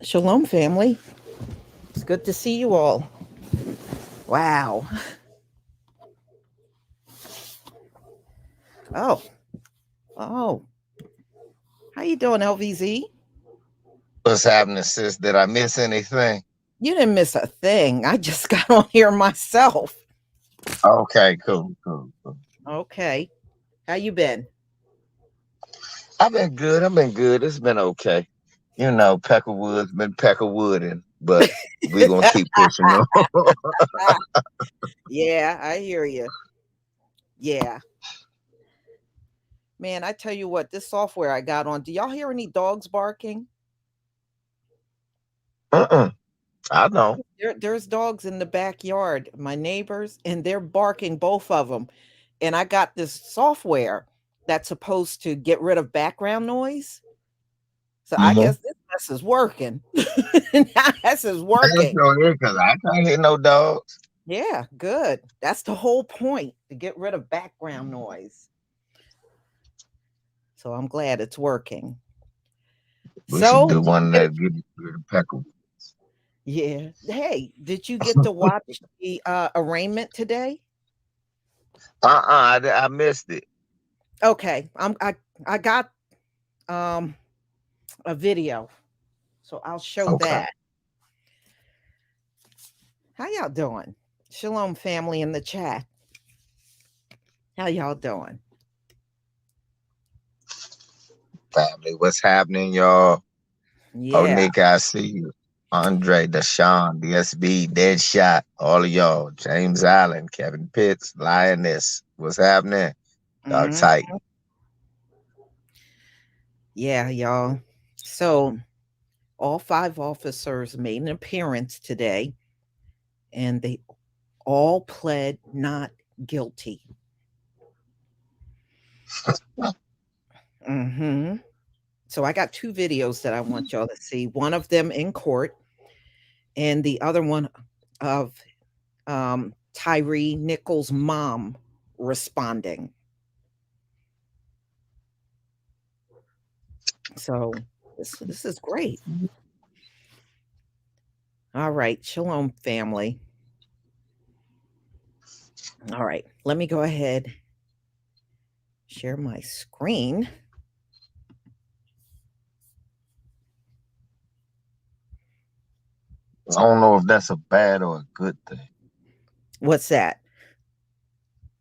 Shalom, family. It's good to see you all. Wow. Oh, oh. How you doing, LVZ? What's happening, sis? Did I miss anything? You didn't miss a thing. I just got on here myself. Okay, cool. Okay. How you been? I've been good. I've been good. It's been okay. You know, Peckerwood's been Peckerwooding, but we gonna keep pushing on. Yeah, I hear you. Yeah. Man, I tell you what, this software I got on, do y'all hear any dogs barking? I know. There's dogs in the backyard, my neighbors, and they're barking, both of them. And I got this software that's supposed to get rid of background noise. So I Mm-hmm. guess this mess is working. This is I working. sure is, cause I can't hear no dogs. Yeah, good. That's the whole point, to get rid of background noise. So I'm glad it's working. We should So do did you one get that get rid of Peckerwood. yeah. Hey, did you get to watch the arraignment today? I missed it. Okay. I got um a video. So I'll show Okay. that. How y'all doing? Shalom family in the chat. How y'all doing? Family, what's happening, y'all? Oh, Yeah. Nick, I see you. Andre, Deshaun, DSB, Deadshot, all of y'all. James Allen, Kevin Pitts, Lioness. What's happening? Y'all Mhm. tight. Yeah, y'all. So all five officers made an appearance today and they all pled not guilty. Hmm. So I got two videos that I want y'all to see. One of them in court and the other one of Tyree Nichols' mom responding. So this is great. All right, shalom family. All right, let me go ahead share my screen. I don't know if that's a bad or a good thing. What's that?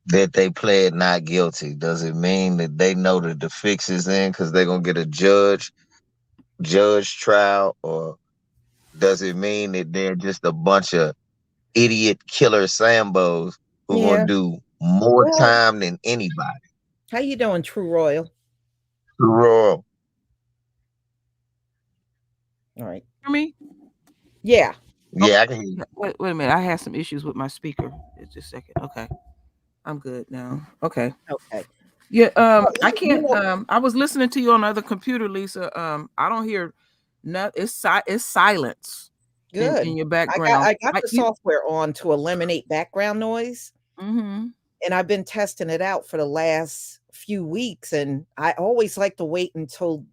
That they pled not guilty. Does it mean that they know that the fix is in because they're gonna get a judge trial, or does it mean that they're just a bunch of idiot killer Sambos who gonna Yeah. do more Well, time than anybody? how you doing, True Royal? Royal. All right. Hear me? Yeah. Okay. Yeah, I can hear you. Wait a minute. I had some issues with my speaker. Just a second. Okay. I'm good now. Okay. Okay. Yeah. I You can't. know, I was listening to you on the other computer, Lisa. I don't hear. No, it's silence in good. your I got background. I got the software on to eliminate background noise, Mm-hmm. and I've been testing it out for the last few weeks. And I always like to wait until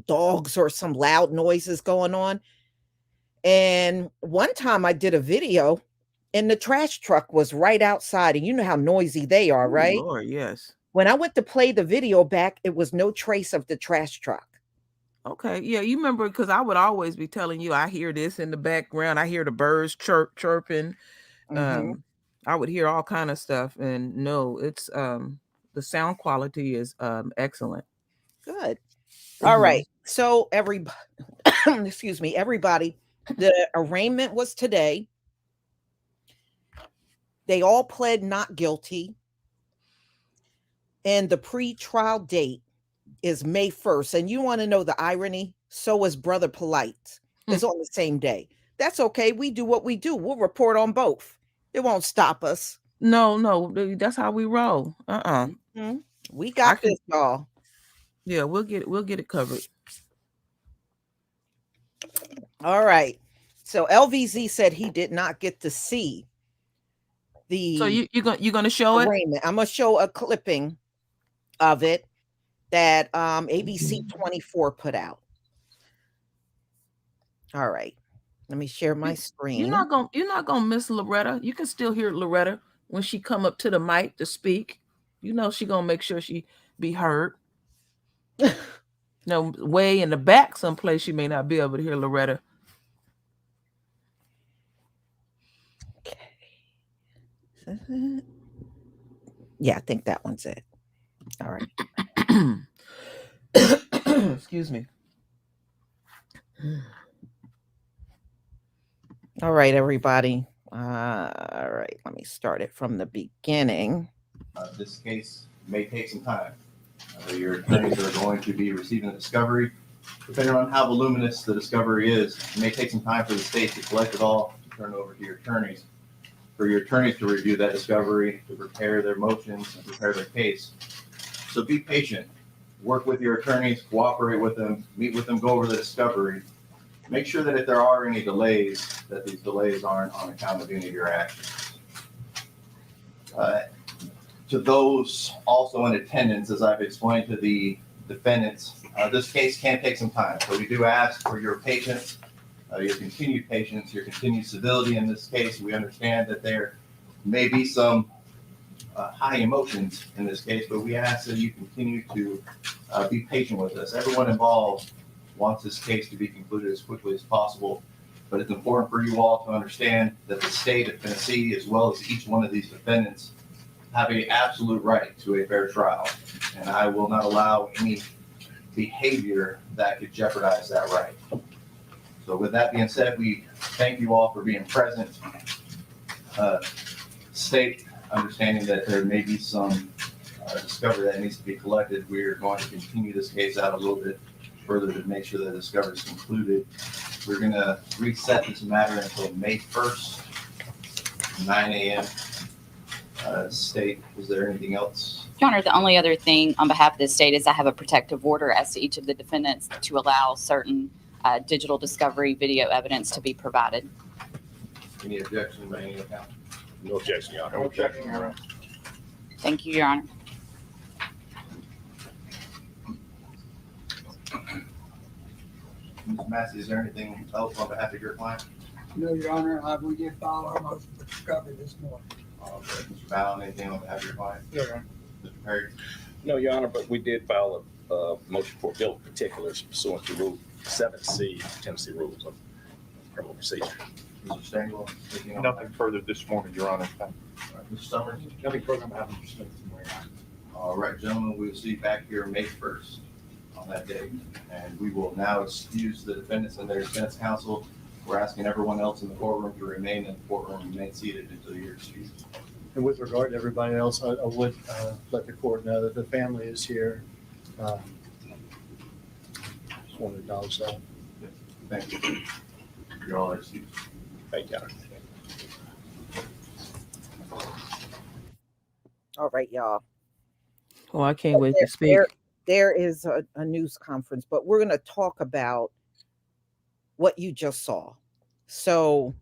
dogs or some loud noises going on. And one time I did a video, and the trash truck was right outside, and you know how noisy they are, Oh right? Lord, yes. When I went to play the video back, it was no trace of the trash truck. Okay. Yeah, you remember because I would always be telling you I hear this in the background. I hear the birds chirping. Hmm. Um, I would hear all kind of stuff, and no, it's the sound quality is excellent. Good. All Mm-hmm. right. So everybody, excuse me, everybody, the arraignment was today. They all pled not guilty, and the pre-trial date is May 1st. And you want to know the irony? So is Brother Polite. It's on the same day. That's okay. We do what we do. We'll report on both. It won't stop us. No, that's how we roll. Mhm. We I got can. this, y'all. Yeah, we'll get it covered. All right. So LVZ said he did not get to see So the you gonna show it? arraignment. I'm going to show a clipping of it that ABC 24 put out. All right. Let me share my You're screen. not gonna miss Loretta. You can still hear Loretta when she come up to the mic to speak. You know she gonna make sure she be heard. No, way in the back someplace you may not be able to hear Loretta. Okay. Yeah, I think that one's it. All right. Excuse me. All right, everybody. All right, let me start it from the beginning. This case may take some time. Your attorneys are going to be receiving the discovery. Depending on how voluminous the discovery is, it may take some time for the state to collect it all, to turn it over to your attorneys. For your attorneys to review that discovery, to prepare their motions and prepare their case. So be patient. Work with your attorneys, cooperate with them, meet with them, go over the discovery. Make sure that if there are any delays, that these delays aren't on account of any of your actions. To those also in attendance, as I've explained to the defendants, this case can take some time. So we do ask for your patience, your continued patience, your continued civility in this case. We understand that there may be some high emotions in this case, but we ask that you continue to be patient with us. Everyone involved wants this case to be concluded as quickly as possible, but it's important for you all to understand that the state of Tennessee, as well as each one of these defendants, have an absolute right to a fair trial, and I will not allow any behavior that could jeopardize that right. So with that being said, we thank you all for being present. State, understanding that there may be some discovery that needs to be collected, we're going to continue this case out a little bit further to make sure that the discovery is concluded. We're going to reset this matter until May 1st, 9 a.m. State, is there anything else? Your Honor, the only other thing on behalf of the state is I have a protective order as to each of the defendants to allow certain digital discovery video evidence to be provided. Any objection by any account? No objection, Your Honor. No objection, Your Honor. Thank you, Your Honor. Ms. Massey, is there anything else on behalf of your client? No, Your Honor, we did file our motion for discovery this morning. Mr. Ballin, anything on behalf of your client? Yeah, Your Honor. Mr. Perry? No, Your Honor, but we did file a motion for bill of particulars pursuant to Rule 7C, Tennessee Rules of Criminal Procedure. Mr. Stengel? Anything on Nothing further this morning, Your Honor. behalf? All right, Mr. Summers? Nothing further on behalf of Mr. Smith this morning. All right, gentlemen, we'll see you back here May 1st on that day. And we will now excuse the defendants and their defense counsel. We're asking everyone else in the courtroom to remain in the courtroom, remain seated until you're excused. And with regard to everybody else, I would let the court know that the family is here. Just want to acknowledge that. Thank you. You're all excused. Thank you, Your Honor. All right, y'all. Oh, I can't wait to speak. There is a news conference, but we're going to talk about what you just saw. So,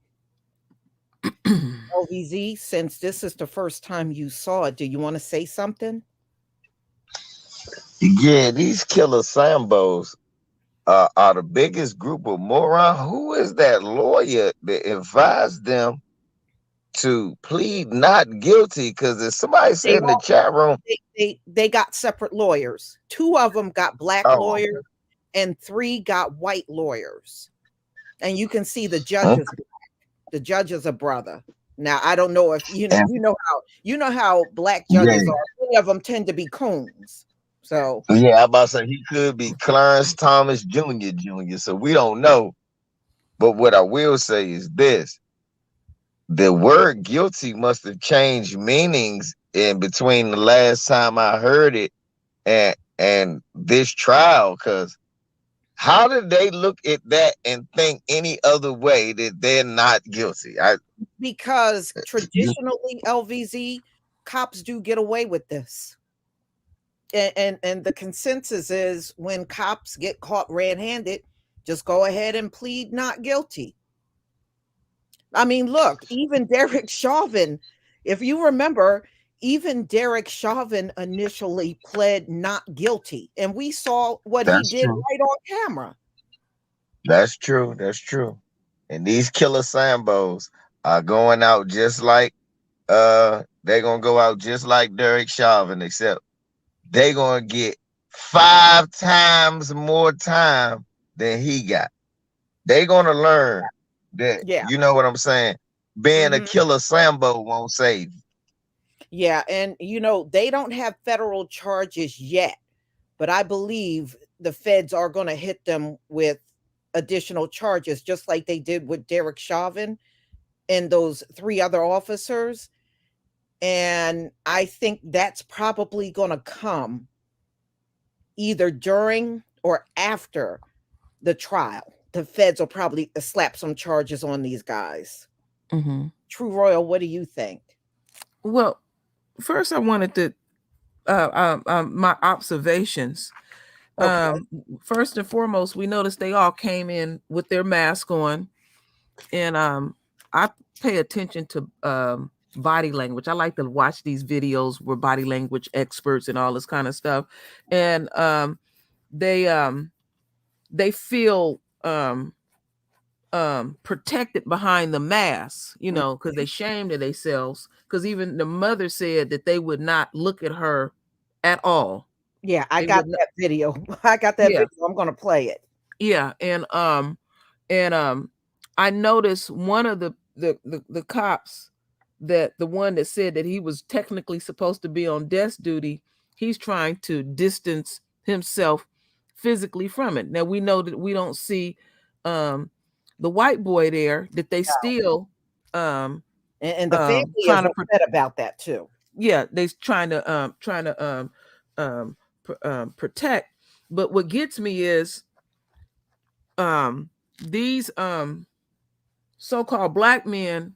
LVZ, since this is the first time you saw it, do you want to say something? Yeah, these killer Sambos are the biggest group of morons. Who is that lawyer that advised them to plead not guilty? Because if somebody said in the chat room, They got separate lawyers. 2 of them got black lawyers, and 3 got white lawyers. And you can see the judges. The judge is a brother. Now I don't know if you know how black judges are. Many of them tend to be coons. So yeah, I'm about to say he could be Clarence Thomas Jr. So we don't know. But what I will say is this: the word guilty must have changed meanings in between the last time I heard it and this trial, because how did they look at that and think any other way that they're not guilty? Because traditionally, LVZ, cops do get away with this. And the consensus is when cops get caught red-handed, just go ahead and plead not guilty. I mean, look, even Derek Chauvin, if you remember, even Derek Chauvin initially pled not guilty, and we saw what he did right on camera. That's true. That's true. And these killer Sambos are going out just like they're gonna go out just like Derek Chauvin, except they're gonna get 5 times more time than he got. They're gonna learn that, Yeah. you know what I'm saying? Being a Mhm. killer Sambo won't save you. Yeah, and they don't have federal charges yet, but I believe the feds are going to hit them with additional charges, just like they did with Derek Chauvin and those 3 other officers. And I think that's probably going to come either during or after the trial. The feds will probably slap some charges on these guys. Mm-hmm. True Royal, what do you think? Well, first I wanted to my observations. Okay. First and foremost, we noticed they all came in with their mask on, and I pay attention to body language. I like to watch these videos where body language experts and all this kind of stuff, and they feel protected behind the mask, because they shamed of themselves. Because even the mother said that they would not look at her at all. Yeah, I They got would not, that video. I got that yeah, video. I'm going to play it. yeah, and I noticed one of the cops, that the one that said that he was technically supposed to be on desk duty, he's trying to distance himself physically from it. Now we know that we don't see the white boy there, that they still And the family is trying to upset about that too. yeah, they're trying to protect. But what gets me is these so-called black men,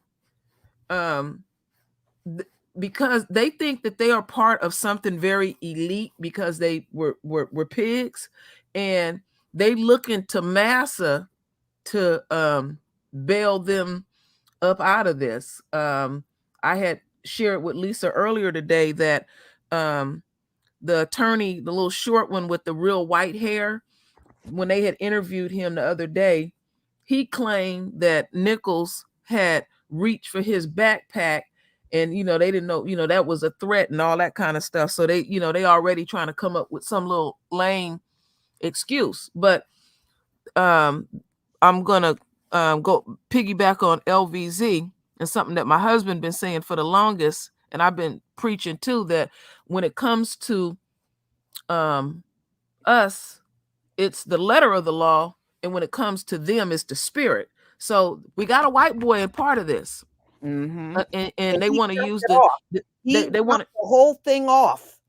because they think that they are part of something very elite, because they were pigs, and they looking to massa to bail them up out of this. I had shared with Lisa earlier today that the attorney, the little short one with the real white hair, when they had interviewed him the other day, he claimed that Nichols had reached for his backpack, and they didn't know, that was a threat and all that kind of stuff. So they, they already trying to come up with some little lame excuse. But I'm gonna go piggyback on LVZ, and something that my husband been saying for the longest, and I've been preaching too, that when it comes to us, it's the letter of the law, and when it comes to them, it's the spirit. So we got a white boy in part of this, Mm-hmm. and they he want to jumped use it off. He they want jumped the whole thing off.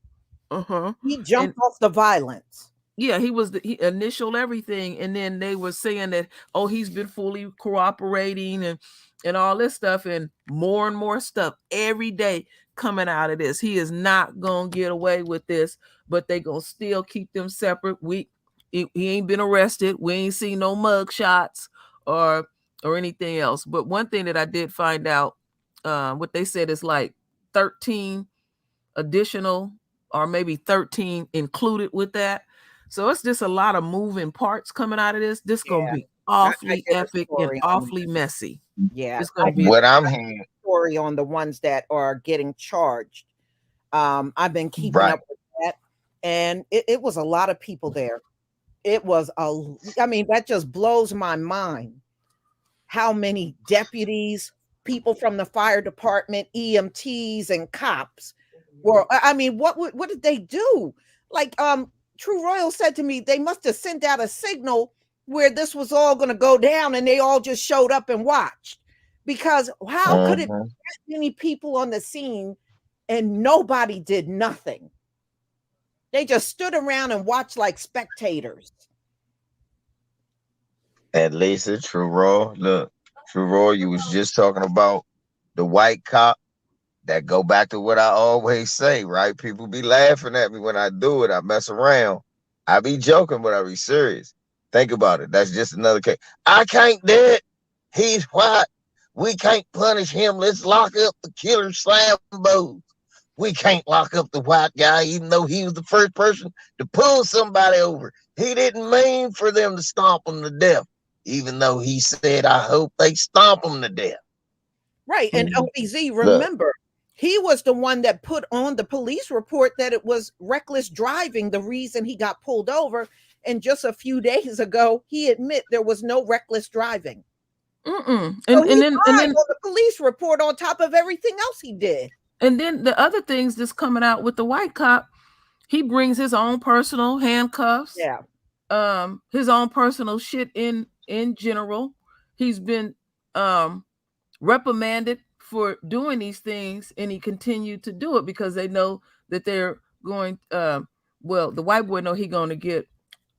to He jumped off the violence. yeah, he initialed everything, and then they were saying that, oh, he's been fully cooperating and all this stuff, and more stuff every day coming out of this. He is not gonna get away with this, but they gonna still keep them separate. He ain't been arrested. We ain't seen no mug shots or anything else. But one thing that I did find out, what they said is like 13 additional, or maybe 13 included with that. So it's just a lot of moving parts coming out of this. This gonna be awfully epic and awfully messy. Yeah, It's gonna be What I'm hearing, story on the ones that are getting charged. I've been keeping right. up with that, and it was a lot of people there. It was I mean, that just blows my mind. How many deputies, people from the fire department, EMTs, and cops were. I mean, what did they do? Like True Royal said to me, they must have sent out a signal where this was all going to go down, and they all just showed up and watched. Because how could it be that many people on the scene and nobody did nothing? They just stood around and watched like spectators. At least it's True Raw. Look, True Raw, you was just talking about the white cop. That go back to what I always say, right? People be laughing at me when I do it. I mess around. I be joking, but I be serious. Think about it. That's just another case. I can't do it. He's white. We can't punish him. Let's lock up the killer Slambo. We can't lock up the white guy, even though he was the first person to pull somebody over. He didn't mean for them to stomp him to death. even though he said, I hope they stomp him to death. Right. And LBZ, remember, he was the one that put on the police report that it was reckless driving, the reason he got pulled over. And just a few days ago, he admit there was no reckless driving. And So then on the police report on top of everything else he did. And then the other things that's coming out with the white cop, he brings his own personal handcuffs. Yeah. His own personal shit in general. He's been reprimanded for doing these things, and he continued to do it because they know that they're going well, the white boy know he going to get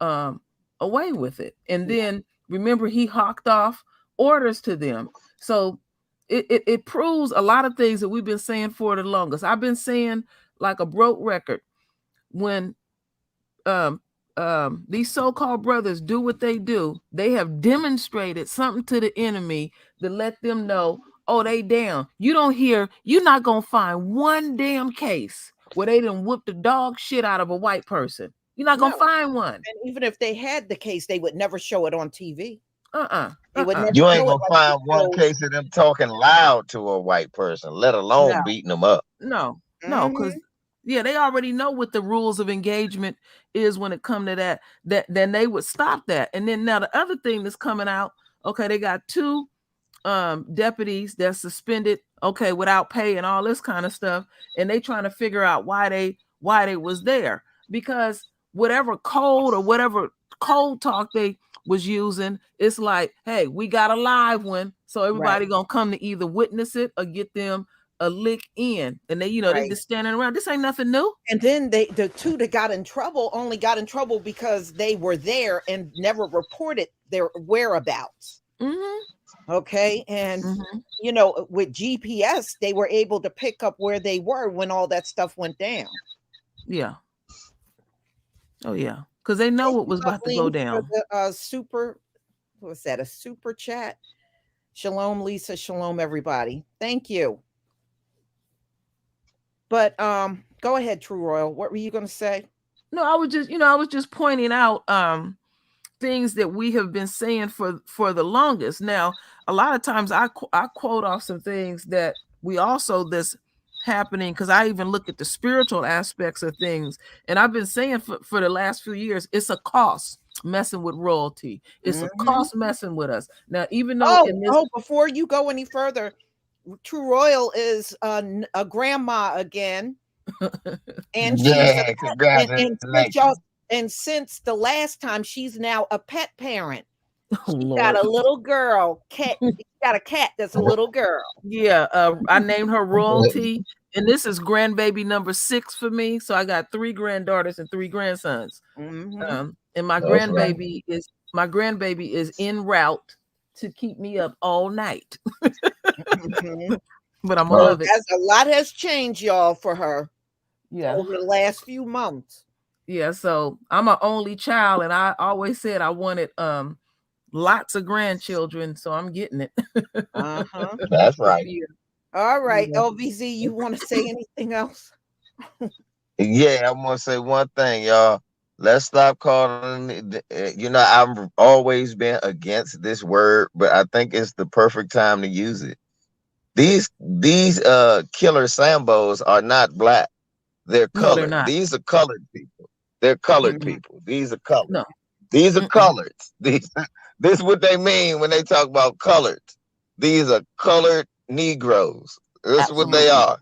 away with it. And then remember, he hawked off orders to them. So it proves a lot of things that we've been saying for the longest. I've been saying like a broke record, when these so-called brothers do what they do, they have demonstrated something to the enemy to let them know, oh, they down. You're not gonna find one damn case where they done whooped the dog shit out of a white person. You're not gonna find one. And even if they had the case, they would never show it on TV. They would never You ain't show gonna it find one case of them talking loud to a white person, let alone beating them up. No, because they already know what the rules of engagement is when it come to that then they would stop that. And then now the other thing that's coming out, okay, they got 2 deputies that's suspended, okay, without pay and all this kind of stuff, and they trying to figure out why they was there, because whatever code or whatever code talk they was using, it's like, hey, we got a live one, so everybody gonna come to either witness it or get them a lick in, and they they just standing around. This ain't nothing new. And then the 2 that got in trouble only got in trouble because they were there and never reported their whereabouts. Okay, and with GPS, they were able to pick up where they were when all that stuff went down. Yeah. Oh yeah, because they know what was about to go down. A super chat? Shalom, Lisa. Shalom, everybody. Thank you. But go ahead, True Royal. What were you going to say? No, I was just pointing out things that we have been saying for the longest. Now, a lot of times I quote off some things that we also this happening, because I even look at the spiritual aspects of things, and I've been saying for the last few years, it's a cost messing with royalty. It's a cost messing with us. Now, even though before you go any further, True Royal is a grandma again, and since the last time, she's now a pet parent. She got a little girl cat. She got a cat that's a little girl. Yeah, I named her Royalty, and this is grandbaby number 6 for me. So I got 3 granddaughters and 3 grandsons. And my grandbaby is en route to keep me up all night. But I'm gonna love it. A lot has changed, y'all, for her. Yeah, over the last few months. Yeah, so I'm an only child, and I always said I wanted lots of grandchildren, so I'm getting it. That's right. Yeah. All right, LVZ, you want to say anything else? Yeah, I want to say one thing, y'all. Let's stop calling it. I've always been against this word, but I think it's the perfect time to use it. These killer Sambos are not black. They're colored. No, they're not. These are colored people. They're colored people. These are colored. No. These are colored. This is what they mean when they talk about colored. These are colored Negroes. That's what they are.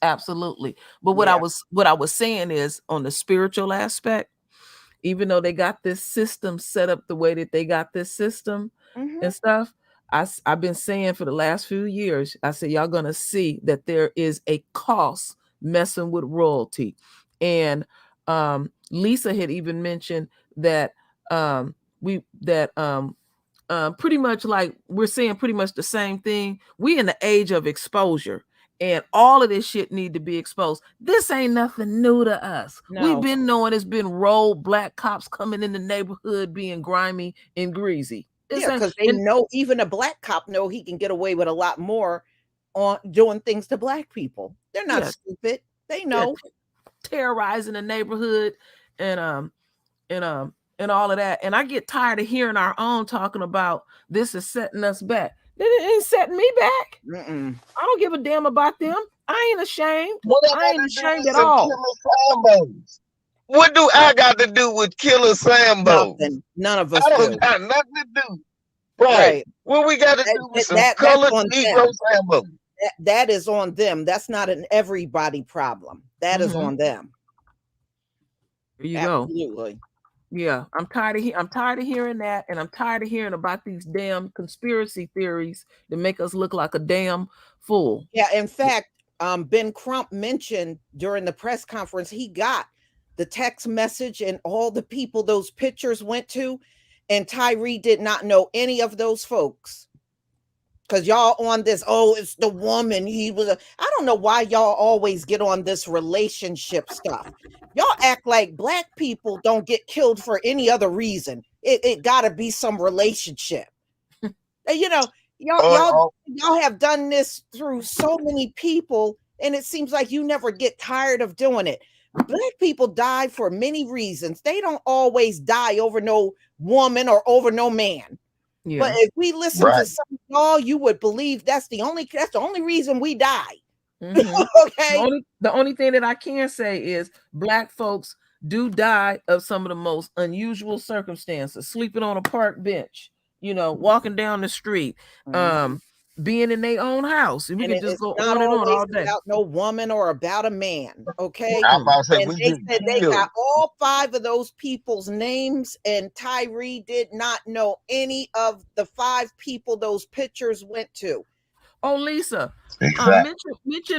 Absolutely. But what I was saying is, on the spiritual aspect, even though they got this system set up the way that they got this system and stuff, I've been saying for the last few years, I said, y'all gonna see that there is a cost messing with royalty. And Lisa had even mentioned that pretty much like we're saying pretty much the same thing. We in the age of exposure, and all of this shit need to be exposed. This ain't nothing new to us. No. We've been knowing it's been rolled black cops coming in the neighborhood being grimy and greasy. Because they know, even a black cop know he can get away with a lot more on doing things to black people. They're not stupid. They know. Terrorizing the neighborhood and and all of that. And I get tired of hearing our own talking about this is setting us back. It ain't setting me back. Mm-mm. I don't give a damn about them. I ain't ashamed. What I I got ain't to do ashamed with at some all. Killer Sambos? What do I got to do with Killer Sambos? Nothing. None of us I do. don't got nothing to do. Right. Right. What we got to do with some That's colored on Negro them. Sambos? That is on them. That's not an everybody problem. That is Mhm. on them. There you go. Absolutely. Yeah, I'm tired of hearing that, and I'm tired of hearing about these damn conspiracy theories that make us look like a damn fool. Yeah, in fact, Ben Crump mentioned during the press conference he got the text message and all the people those pictures went to, and Tyree did not know any of those folks. Because y'all on this, oh, it's the woman. He was I don't know why y'all always get on this relationship stuff. Y'all act like black people don't get killed for any other reason. It gotta be some relationship. You know, y'all have done this through so many people, and it seems like you never get tired of doing it. Black people die for many reasons. They don't always die over no woman or over no man. Yeah. But if we listen to some of y'all, you would believe that's the only reason we die. Mhm. Okay. The only thing that I can say is black folks do die of some of the most unusual circumstances, sleeping on a park bench, walking down the street, being in their own house. And we can just go on and on all day. About no woman or about a man. Okay. I'm about to say, and they said they got all 5 of those people's names, and Tyree did not know any of the 5 people those pictures went to. Oh, Lisa,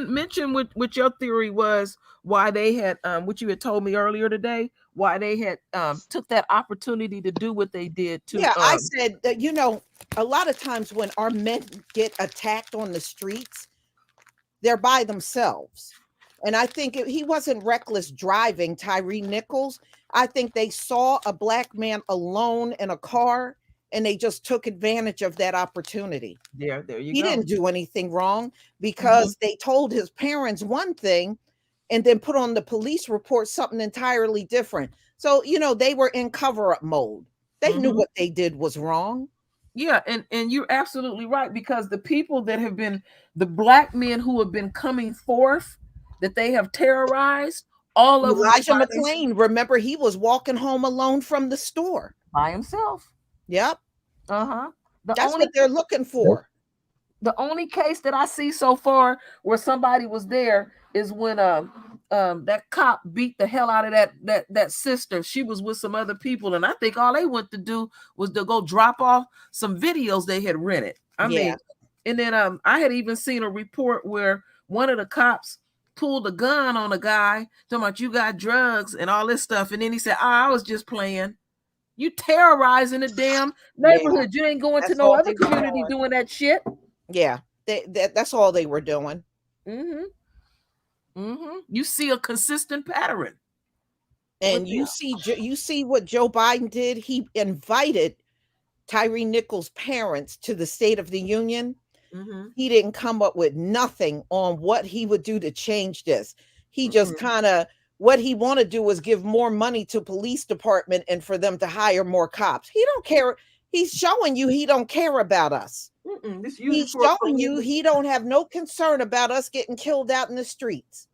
mention what your theory was, why they had what you had told me earlier today, why they had took that opportunity to do what they did to. Yeah, I said that, a lot of times when our men get attacked on the streets, they're by themselves. And I think he wasn't reckless driving, Tyree Nichols. I think they saw a black man alone in a car, and they just took advantage of that opportunity. There you go. He didn't do anything wrong because they told his parents one thing and then put on the police report something entirely different. So, they were in cover-up mode. They knew what they did was wrong. Yeah, and you're absolutely right, because the people that have been, the black men who have been coming forth, that they have terrorized, all of Elijah McClain, remember, he was walking home alone from the store. By himself. Yep. Uh-huh. That's what they're looking for. The only case that I see so far where somebody was there is when that cop beat the hell out of that sister. She was with some other people, and I think all they went to do was to go drop off some videos they had rented. I mean, and then I had even seen a report where one of the cops pulled a gun on a guy, talking about you got drugs and all this stuff, and then he said, I was just playing. You terrorizing the damn neighborhood. You ain't going to no other community doing that shit. Yeah, that's all they were doing. You see a consistent pattern. And you see what Joe Biden did. He invited Tyree Nichols' parents to the State of the Union. He didn't come up with nothing on what he would do to change this. He just kind of, what he want to do is give more money to police department and for them to hire more cops. He don't care. He's showing you he don't care about us. He's showing you he don't have no concern about us getting killed out in the streets.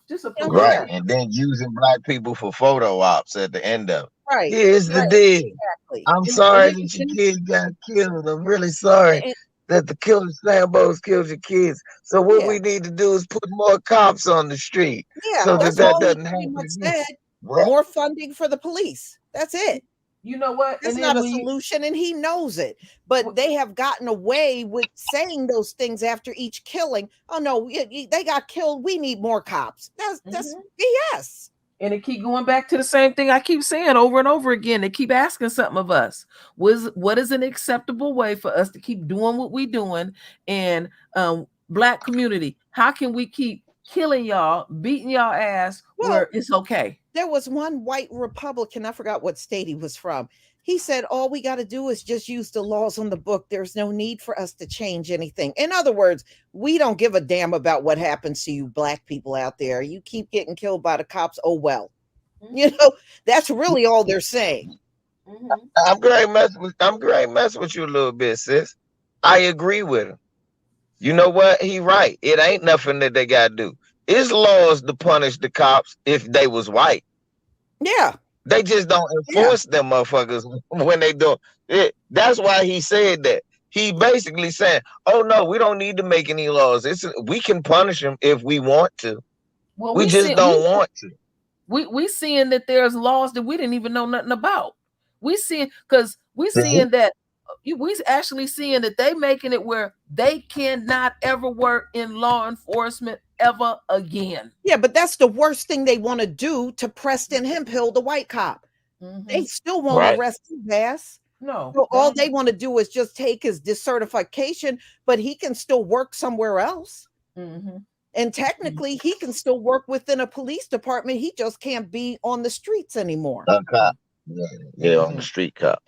Just a right, and then using black people for photo ops at the end of it. Right. Here's the deal. Exactly. I'm sorry that your kids got killed. I'm really sorry that the Killer Sambos killed your kids. So what we need to do is put more cops on the street. Yeah, so that's that all doesn't he pretty happen. much said. More funding for the police. That's it. You know what? That's not a solution, and he knows it. But they have gotten away with saying those things after each killing. Oh no, they got killed. We need more cops. That's BS. And it keep going back to the same thing I keep saying over and over again. They keep asking something of us. What is an acceptable way for us to keep doing what we're doing? And black community, how can we keep killing y'all, beating y'all ass where it's okay? There was one white Republican, I forgot what state he was from. He said, all we got to do is just use the laws on the book. There's no need for us to change anything. In other words, we don't give a damn about what happens to you black people out there. You keep getting killed by the cops. Oh, well, that's really all they're saying. I'm great messing with you a little bit, sis. I agree with him. You know what? He right. It ain't nothing that they gotta do. It's laws to punish the cops if they was white. Yeah. They just don't enforce them motherfuckers when they do it. That's why he said that. He basically saying, "Oh no, we don't need to make any laws. We can punish them if we want to. Well, We just don't want to." We seeing that there's laws that we didn't even know nothing about. We seeing that we actually seeing that they making it where they cannot ever work in law enforcement ever again. Yeah, but that's the worst thing they want to do to Preston Hemphill, the white cop. They still won't arrest his ass. No. So all they want to do is just take his decertification, but he can still work somewhere else. And technically, he can still work within a police department. He just can't be on the streets anymore. A cop. Yeah, on the street cop.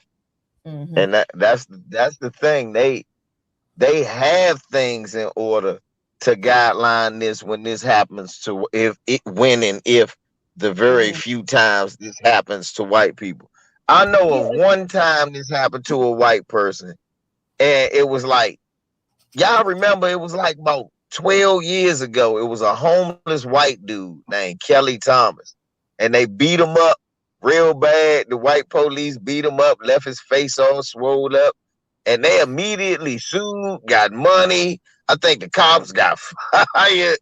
And that's the thing. They have things in order to guideline this when this happens to if the very few times this happens to white people. I know of one time this happened to a white person, and it was like, y'all remember, it was like about 12 years ago. It was a homeless white dude named Kelly Thomas, and they beat him up real bad. The white police beat him up, left his face all swole up, and they immediately sued, got money. I think the cops got fired.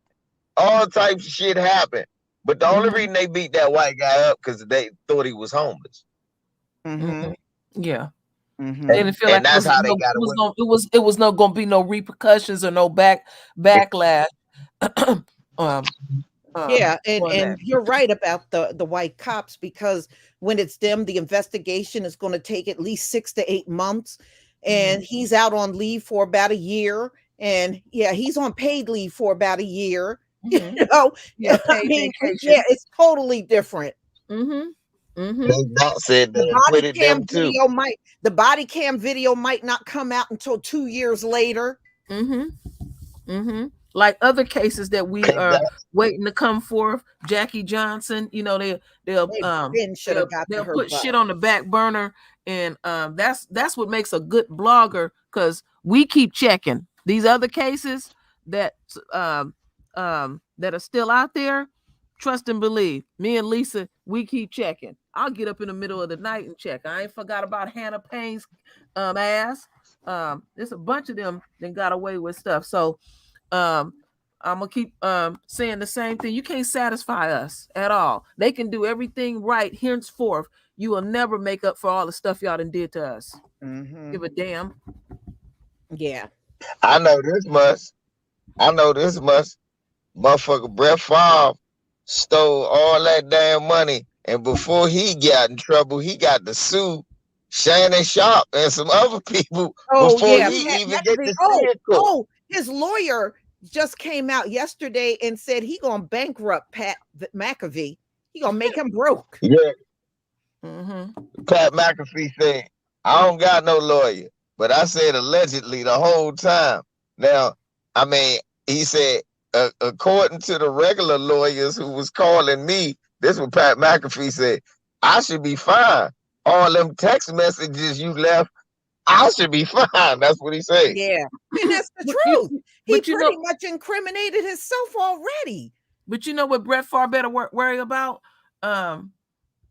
All types of shit happened. But the only reason they beat that white guy up because they thought he was homeless. Yeah. They didn't feel like that's how they got away. It was not going to be no repercussions or no backlash. Yeah, and you're right about the white cops, because when it's them, the investigation is going to take at least 6 to 8 months, and he's out on leave for about a year, and he's on paid leave for about a year. You know, it's totally different. Said the body cam video might not come out until 2 years later. Like other cases that we are waiting to come forth. Jackie Johnson, you know, they'll put shit on the back burner, and that's what makes a good blogger, because we keep checking these other cases that that are still out there. Trust and believe. Me and Lisa, we keep checking. I'll get up in the middle of the night and check. I ain't forgot about Hannah Payne's ass. There's a bunch of them that got away with stuff. So I'm gonna keep saying the same thing. You can't satisfy us at all. They can do everything right henceforth. You will never make up for all the stuff y'all done did to us. Give a damn. Yeah. I know this much. Motherfucker Brett Favre stole all that damn money, and before he got in trouble, he got to sue Shannon Sharp and some other people before he even get to his lawyer just came out yesterday and said he gonna bankrupt Pat McAfee. He gonna make him broke. Yeah. Pat McAfee said, "I don't got no lawyer," but I said allegedly the whole time. Now, I mean, he said, according to the regular lawyers who was calling me, this is what Pat McAfee said, I should be fine. All them text messages you left, I should be fine. That's what he said. Yeah, and that's the truth. He pretty much incriminated himself already. But you know what Brett Favre better worry about?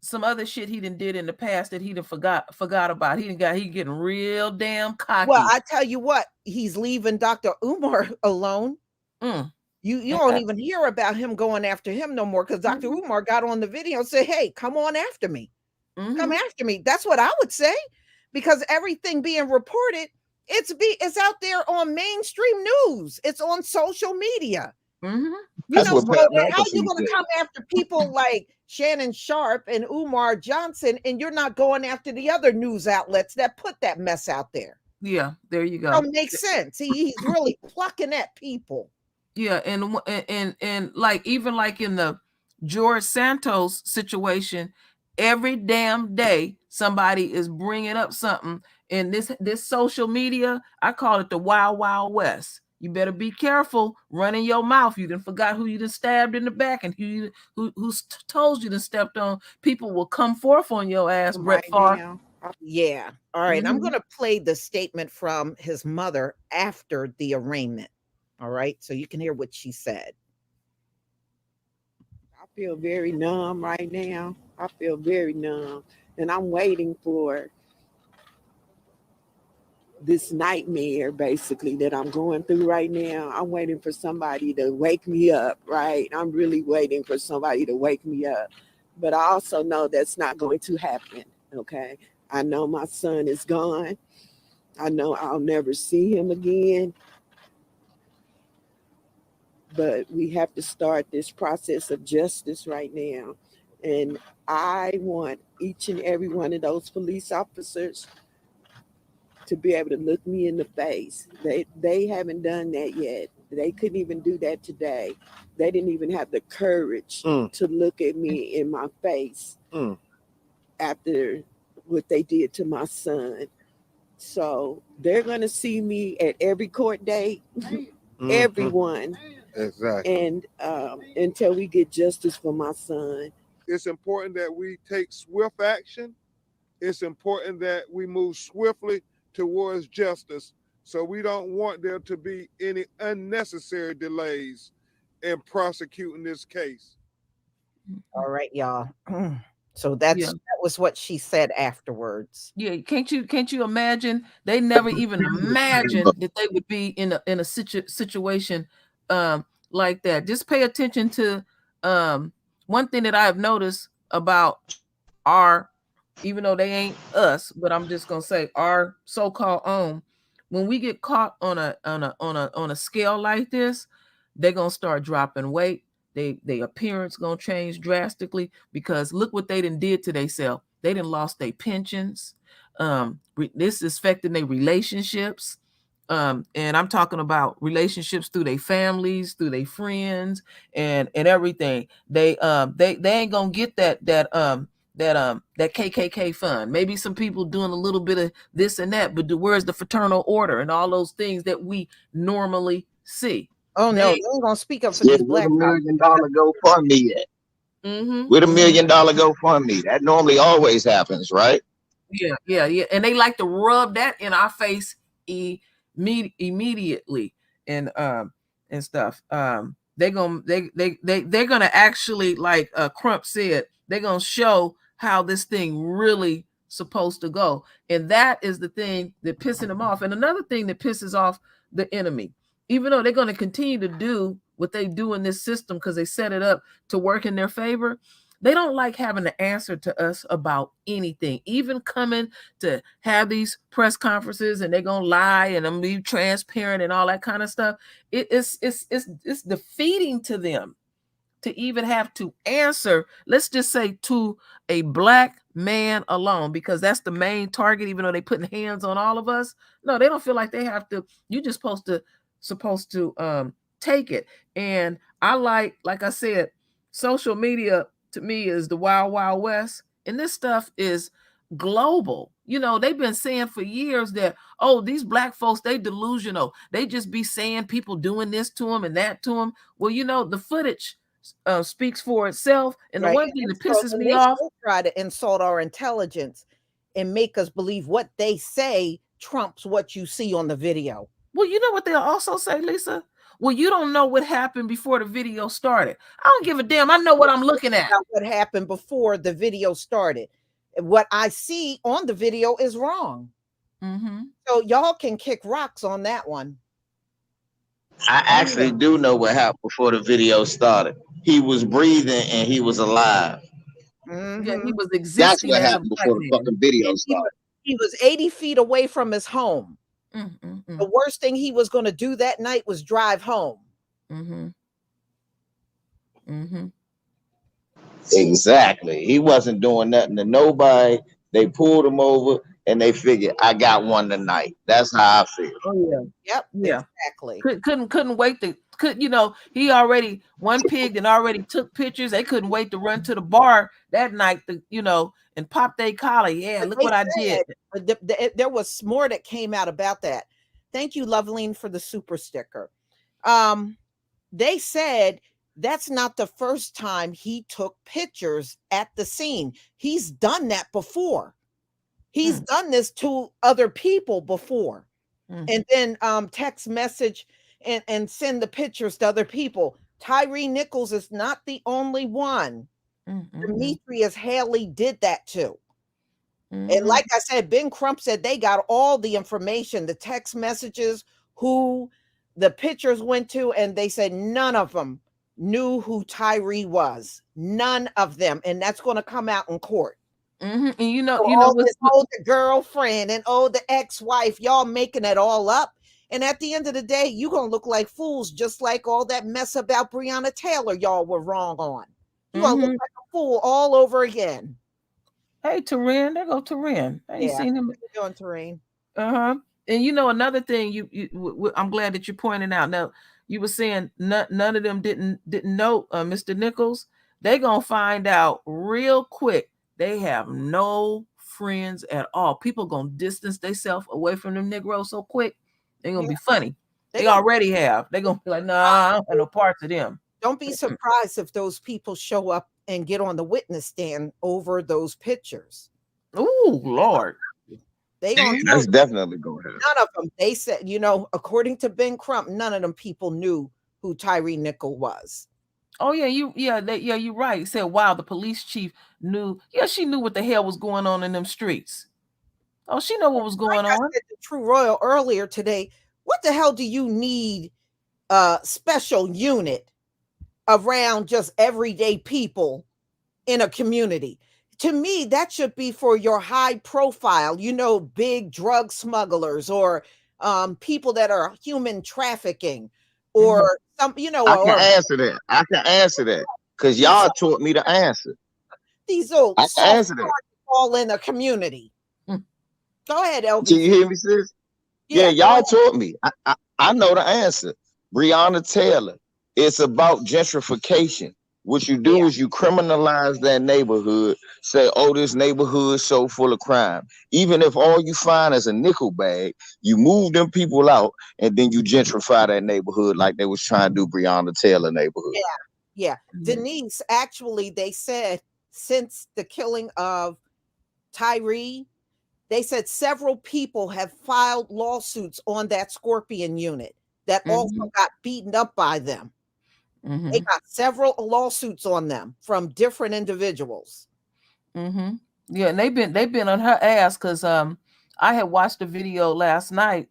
Some other shit he did in the past that he done forgot about. He getting real damn cocky. Well, I tell you what, he's leaving Dr. Umar alone. You don't even hear about him going after him no more, because Dr. Umar got on the video and said, "Hey, come on after me. Come after me." That's what I would say, because everything being reported, it's out there on mainstream news. It's on social media. You know, how you going to come after people like Shannon Sharp and Umar Johnson, and you're not going after the other news outlets that put that mess out there? Yeah, there you go. Don't make sense. He's really plucking at people. Yeah, and like even like in the George Santos situation, every damn day somebody is bringing up something in this social media. I call it the Wild Wild West. You better be careful running your mouth. You done forgot who you done stabbed in the back and whose toes you done stepped on. People will come forth on your ass, Brett Favre. Yeah. All right. I'm Mhm. going to play the statement from his mother after the arraignment. All right. So you can hear what she said. I feel very numb right now. I feel very numb. And I'm waiting for this nightmare basically that I'm going through right now. I'm waiting for somebody to wake me up, right? I'm really waiting for somebody to wake me up. But I also know that's not going to happen, okay? I know my son is gone. I know I'll never see him again. But we have to start this process of justice right now. And I want each and every one of those police officers to be able to look me in the face. They haven't done that yet. They couldn't even do that today. They didn't even have the courage to look at me in my face after what they did to my son. So they're going to see me at every court date, everyone. Exactly. And until we get justice for my son. It's important that we take swift action. It's important that we move swiftly towards justice. So we don't want there to be any unnecessary delays in prosecuting this case. All right, y'all. So Yeah. that was what she said afterwards. Yeah, can't you imagine? They never even imagined that they would be in a situation like that. Just pay attention to one thing that I have noticed about our, even though they ain't us, but I'm just gonna say our so-called own. When we get caught on a scale like this, they're gonna start dropping weight. Their appearance gonna change drastically because look what they done did to themselves. They done lost their pensions. This is affecting their relationships. And I'm talking about relationships through their families, through their friends, and everything. They ain't gonna get that KKK fund. Maybe some people doing a little bit of this and that, but where's the fraternal order and all those things that we normally see? Oh no, they ain't gonna speak up for Yeah, these where black the $1 million GoFundMe at? Mm-hmm. With $1 million GoFundMe, that normally always happens, right? Yeah. And they like to rub that in our face immediately and stuff. They're gonna actually, like Crump said, they're gonna show how this thing really supposed to go, and that is the thing that pissing them off. And another thing that pisses off the enemy, even though they're going to continue to do what they do in this system because they set it up to work in their favor, they don't like having to answer to us about anything, even coming to have these press conferences, and they're gonna lie and I'm be transparent and all that kind of stuff. It's defeating to them to even have to answer, let's just say, to a black man alone, because that's the main target, even though they putting hands on all of us. No, they don't feel like they have to. You just supposed to take it. And I like I said, social media to me is the wild, wild west. And this stuff is global. You know, they've been saying for years that, oh, these black folks, they delusional. They just be saying people doing this to them and that to them. Well, you know, the footage speaks for itself. And the one thing that pisses me off, try to insult our intelligence and make us believe what they say trumps what you see on the video. Well, you know what they'll also say, Lisa? Well, you don't know what happened before the video started. I don't give a damn. I know what I'm looking at. What happened before the video started. What I see on the video is wrong. So y'all can kick rocks on that one. I actually do know what happened before the video started. He was breathing and he was alive. Yeah, he was existing. That's what happened before the fucking video started. He was 80 feet away from his home. The worst thing he was going to do that night was drive home. Exactly. He wasn't doing nothing to nobody. They pulled him over and they figured, I got one tonight. That's how I feel. Oh yeah. Yep. Yeah. Exactly. Couldn't wait to you know, he already one pig and already took pictures. They couldn't wait to run to the bar that night to, you know, and pop their collar. Yeah, look what I did. There was more that came out about that. Thank you, Loveline, for the super sticker. They said that's not the first time he took pictures at the scene. He's done that before. He's done this to other people before. And then text message and send the pictures to other people. Tyree Nichols is not the only one. Demetrius Haley did that too. And like I said, Ben Crump said they got all the information, the text messages, who the pictures went to, and they said none of them knew who Tyree was. None of them. And that's going to come out in court. And you know, the girlfriend and the ex-wife, y'all making it all up. And at the end of the day, you're going to look like fools, just like all that mess about Breonna Taylor y'all were wrong on. You're going to look like a fool all over again. Hey, Taryn, there go Taryn. I ain't seen him. How you doing, Taryn? And you know, another thing I'm glad that you pointed out. Now, you were saying none of them didn't know Mr. Nichols. They gonna find out real quick. They have no friends at all. People gonna distance themselves away from them Negroes so quick. They're gonna be funny. They already have. They're gonna be like, nah, I don't have no parts of them. Don't be surprised if those people show up and get on the witness stand over those pictures. Oh, Lord. That's definitely going to happen. None of them. They said, according to Ben Crump, none of them people knew who Tyree Nichols was. Oh yeah, you're right. He said, wow, the police chief knew. Yeah, she knew what the hell was going on in them streets. Oh, she know what was going on. I said to True Royal earlier today, what the hell do you need a special unit around just everyday people in a community? To me, that should be for your high profile, big drug smugglers or people that are human trafficking or some, I can answer that because y'all taught me the answer. These old I can answer that. All in a community. Go ahead, LB. Do you hear me, sis? Yeah, y'all taught me. I know the answer. Breonna Taylor. It's about gentrification. What you do is you criminalize that neighborhood, say, oh, this neighborhood is so full of crime. Even if all you find is a nickel bag, you move them people out and then you gentrify that neighborhood like they was trying to do Breonna Taylor neighborhood. Yeah. Denise, actually, they said since the killing of Tyree, they said several people have filed lawsuits on that Scorpion unit that also got beaten up by them. They got several lawsuits on them from different individuals. Yeah, and they've been on her ass because I had watched a video last night.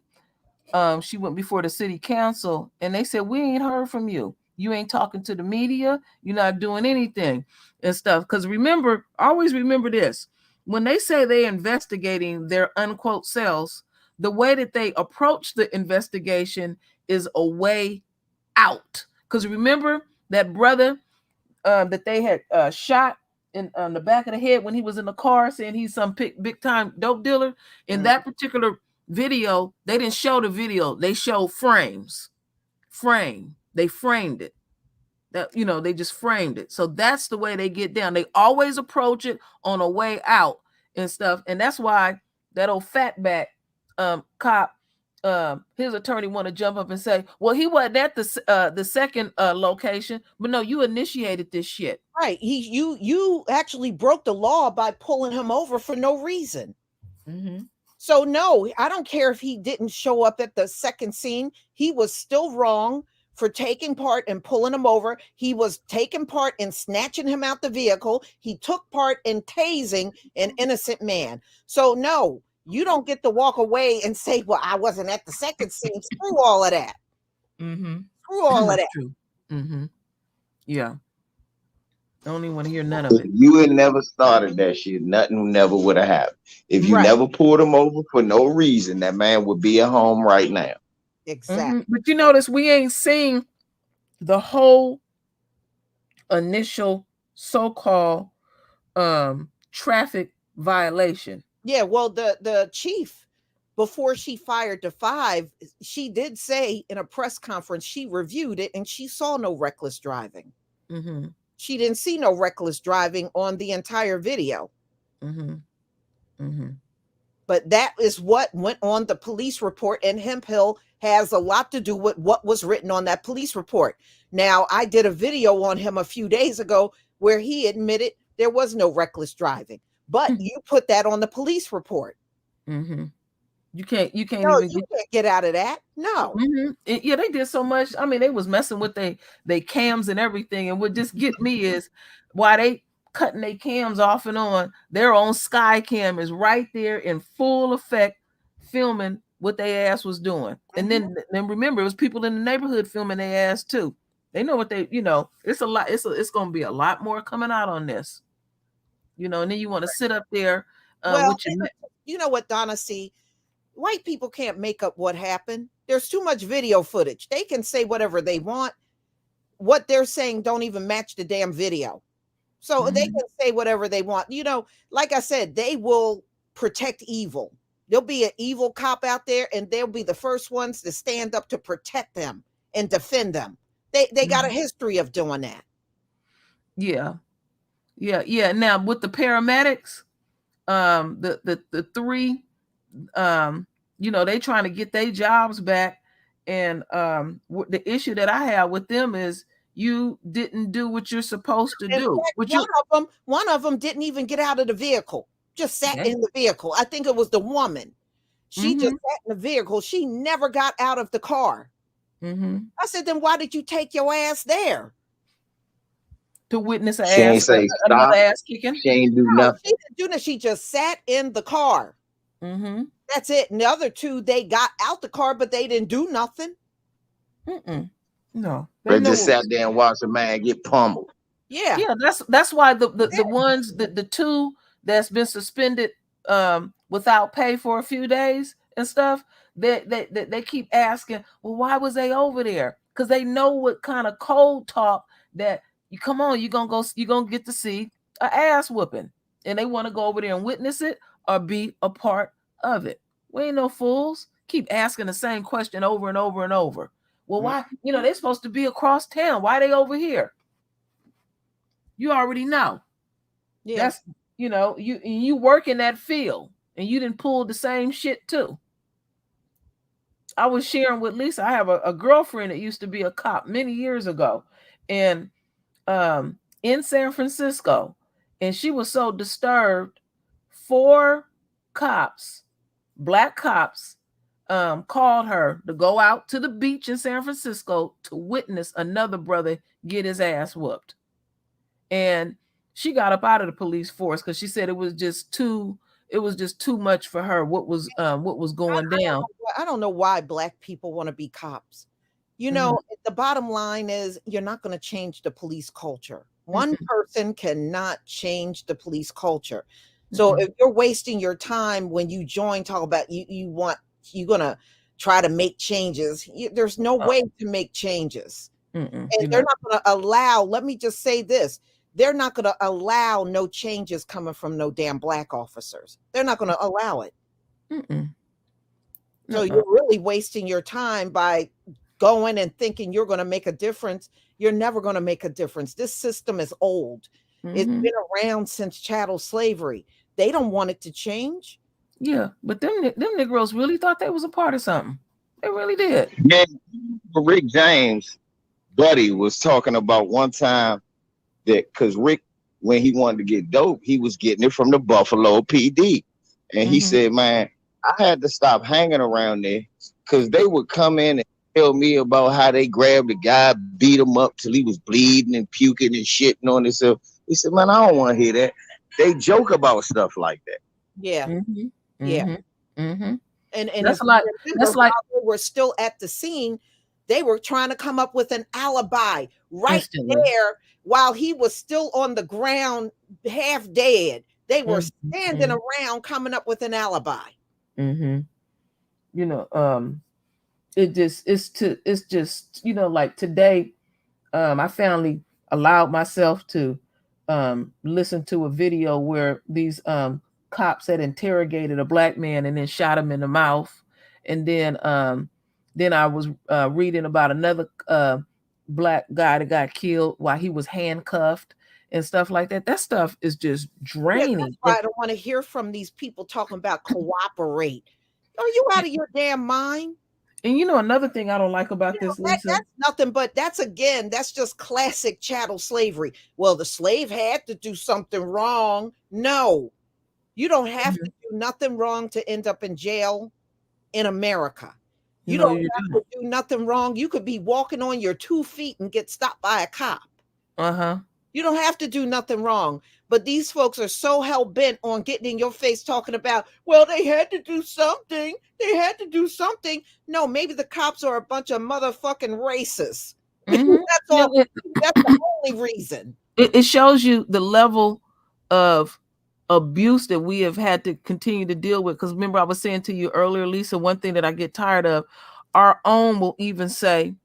She went before the city council and they said, we ain't heard from you. You ain't talking to the media. You're not doing anything and stuff. Because always remember this. When they say they're investigating their unquote selves, the way that they approach the investigation is a way out. Because remember that brother that they had shot on the back of the head when he was in the car saying he's some big time dope dealer? In that particular video, they didn't show the video. They showed frames. They framed it. They just framed it. So that's the way they get down. They always approach it on a way out and stuff. And that's why that old fatback cop, his attorney want to jump up and say, well, he wasn't at the second location, but no, you initiated this shit. Right. You actually broke the law by pulling him over for no reason. So no, I don't care if he didn't show up at the second scene. He was still wrong for taking part in pulling him over. He was taking part in snatching him out the vehicle. He took part in tasing an innocent man. So no, you don't get to walk away and say, well, I wasn't at the second scene. Screw all of that. Screw all of that. True. Yeah. I don't even want to hear none of it. If you had never started that shit, nothing never would have happened. If you never pulled him over for no reason, that man would be at home right now. Exactly. But you notice we ain't seen the whole initial so-called traffic violation. Yeah, well, the chief, before she fired the 5, she did say in a press conference she reviewed it and she saw no reckless driving. She didn't see no reckless driving on the entire video. But that is what went on the police report, and Hemp Hill has a lot to do with what was written on that police report. Now, I did a video on him a few days ago where he admitted there was no reckless driving. but you put that on the police report. Mm-hmm. You can't No, even you can't get out of that. No. Yeah, they did so much. I mean, they was messing with they cams and everything. And what just get me is why they cutting their cams off and on. Their own sky cam is right there in full effect, filming what they ass was doing. And then remember, it was people in the neighborhood filming their ass too. They know what they, it's a lot. It's going to be a lot more coming out on this, and then you want to sit up there. Well, you know what, Donna, see, white people can't make up what happened. There's too much video footage. They can say whatever they want. What they're saying don't even match the damn video. So they can say whatever they want. Like I said, they will protect evil. There'll be an evil cop out there, and they'll be the first ones to stand up to protect them and defend them. They got a history of doing that. Yeah. Now with the paramedics, the three, they trying to get their jobs back, and the issue that I have with them is you didn't do what you're supposed to do. One of them didn't even get out of the vehicle, just sat in the vehicle. I think it was the woman. She just sat in the vehicle. She never got out of the car. I said, then why did you take your ass there? To witness another ass kicking? She ain't do nothing. She didn't do nothing. She just sat in the car. That's it. And the other two, they got out the car, but they didn't do nothing. No. They just sat there and watched a man get pummeled. Yeah. That's why the ones, the two that's been suspended without pay for a few days and stuff, they keep asking, well, why was they over there? Because they know what kind of cold talk that you're gonna get to see an ass whooping, and they want to go over there and witness it or be a part of it. We ain't no fools. Keep asking the same question over and over and over. Well, why? They're supposed to be across town. Why they over here? You already know. Yeah. That's you work in that field, and you didn't pull the same shit too. I was sharing with Lisa. I have a girlfriend that used to be a cop many years ago, and in San Francisco, and she was so disturbed. 4 cops, black cops, called her to go out to the beach in San Francisco to witness another brother get his ass whooped. And she got up out of the police force because she said it was just too much for her what was going down. I don't know why black people want to be cops. The bottom line is you're not going to change the police culture. One person cannot change the police culture. So if you're wasting your time when you join, talk about you're going to try to make changes. There's no way to make changes. And they're not going to allow, let me just say this, they're not going to allow no changes coming from no damn black officers. They're not going to allow it. So you're really wasting your time by going and thinking you're going to make a difference. You're never going to make a difference. This system is old. It's been around since chattel slavery. They don't want it to change. Yeah, but them Negroes really thought they was a part of something. They really did. Yeah, Rick James, buddy, was talking about one time that because Rick, when he wanted to get dope, he was getting it from the Buffalo PD. And he said, man, I had to stop hanging around there because they would come in and tell me about how they grabbed the guy, beat him up till he was bleeding and puking and shitting on himself. He said, man, I don't want to hear that. They joke about stuff like that. Yeah. Yeah. And that's like they were still at the scene. They were trying to come up with an alibi right there while he was still on the ground, half dead. They were standing around coming up with an alibi. It's just like today, I finally allowed myself to listen to a video where these cops had interrogated a black man and then shot him in the mouth. And then I was reading about another black guy that got killed while he was handcuffed and stuff like that. That stuff is just draining. That's why I don't want to hear from these people talking about cooperate. Are you out of your damn mind? And another thing I don't like about this, Lisa, that's nothing but that's just classic chattel slavery. Well, the slave had to do something wrong. No, You don't have to do nothing wrong to end up in jail in America. You No, don't you have don't. to do nothing wrong. You could be walking on your 2 feet and get stopped by a cop. You don't have to do nothing wrong. But these folks are so hell-bent on getting in your face talking about, well, they had to do something. They had to do something. No, maybe the cops are a bunch of motherfucking racists. That's all. That's the only reason. It shows you the level of abuse that we have had to continue to deal with. Because remember, I was saying to you earlier, Lisa, one thing that I get tired of, our own will even say,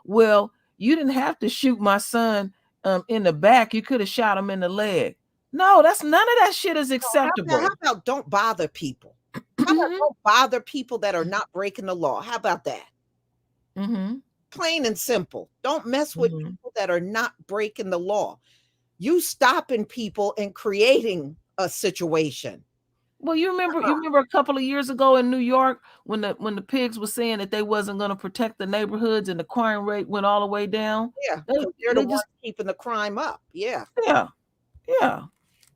well, you didn't have to shoot my son in the back. You could have shot him in the leg. No, that's none of that shit is acceptable. How about don't bother people? How about don't bother people that are not breaking the law? How about that? Plain and simple. Don't mess with people that are not breaking the law. You stopping people and creating a situation. Well, you remember a couple of years ago in New York when the pigs were saying that they wasn't going to protect the neighborhoods and the crime rate went all the way down. Yeah, they're the ones keeping the crime up. Yeah.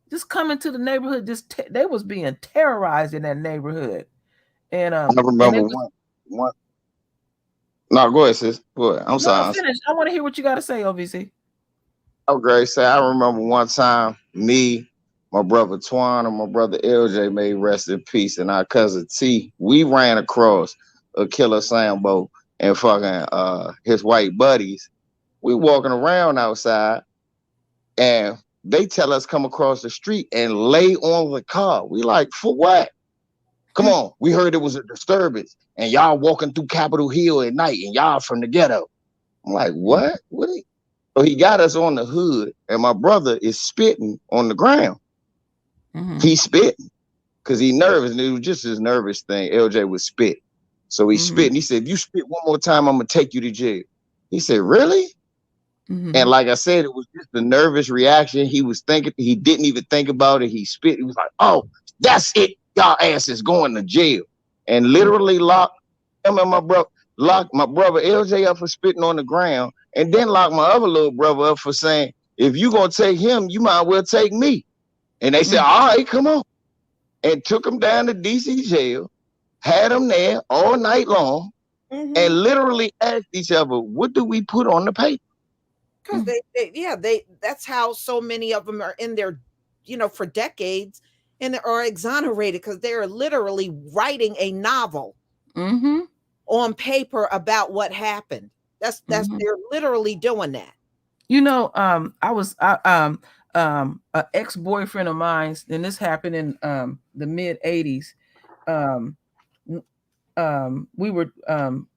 Just coming to the neighborhood, they was being terrorized in that neighborhood. And I remember one. No, go ahead, sis. Go ahead. I'm sorry. Finish. I want to hear what you got to say, OVC. Okay, so I remember one time me, my brother Twan, and my brother LJ, may rest in peace, and our cousin T, we ran across a killer Sambo and fucking his white buddies. We walking around outside, and they tell us come across the street and lay on the car. We like, for what? Come on, we heard it was a disturbance, and y'all walking through Capitol Hill at night, and y'all from the ghetto. I'm like, what? So he got us on the hood, and my brother is spitting on the ground. He's spitting because he nervous, and it was just his nervous thing. LJ was spit. So he spit, and he said, if you spit one more time, I'm going to take you to jail. He said, really? And like I said, it was just the nervous reaction. He was thinking, he didn't even think about it. He spit. He was like, oh, that's it. Y'all asses going to jail. And literally locked him and my brother LJ up for spitting on the ground, and then locked my other little brother up for saying, if you going to take him, you might well take me. And they said, all right, come on. And took him down to DC jail, had him there all night long, and literally asked each other, what do we put on the paper? Because that's how so many of them are in there, for decades, and are exonerated because they're literally writing a novel on paper about what happened. That's they're literally doing that. An ex-boyfriend of mine, and this happened in the mid 80s. We were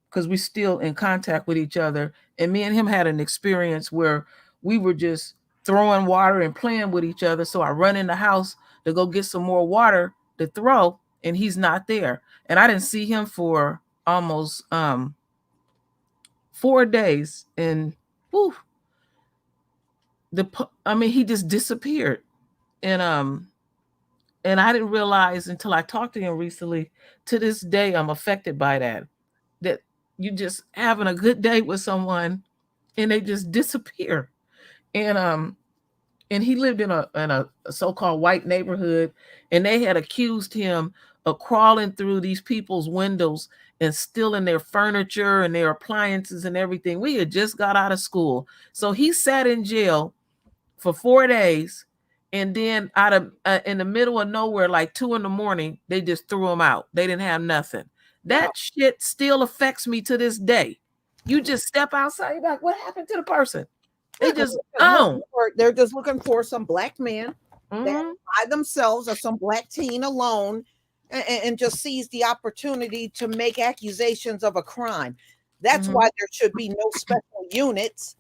because we still in contact with each other, and me and him had an experience where we were just throwing water and playing with each other. So I run in the house to go get some more water to throw, and he's not there. And I didn't see him for almost 4 days, and he just disappeared. And I didn't realize until I talked to him recently, to this day, I'm affected by that you just having a good day with someone and they just disappear. And he lived in a so-called white neighborhood, and they had accused him of crawling through these people's windows and stealing their furniture and their appliances and everything. We had just got out of school. So he sat in jail for 4 days, and then in the middle of nowhere, like 2 a.m, they just threw him out. They didn't have nothing. That shit still affects me to this day. You just step outside, you're like, what happened to the person? They just they're just looking for some black man that by themselves or some black teen alone, and just seize the opportunity to make accusations of a crime. That's why there should be no special units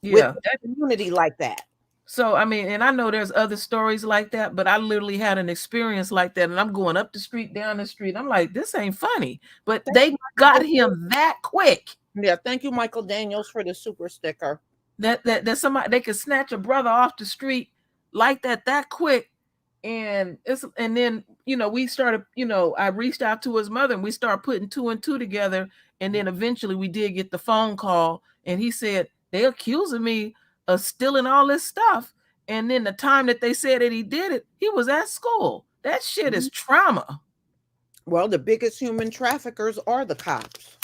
with immunity like that. So, and I know there's other stories like that, but I literally had an experience like that, and I'm going up the street, down the street. I'm like, this ain't funny, but they got him that quick. Yeah. Thank you, Michael Daniels, for the super sticker. That somebody, they could snatch a brother off the street like that quick. And then, we started, I reached out to his mother, and we started putting 2 and 2 together. And then eventually we did get the phone call, and he said, they accusing me of stealing all this stuff. And then the time that they said that he did it, he was at school. That shit is trauma. Well, the biggest human traffickers are the cops.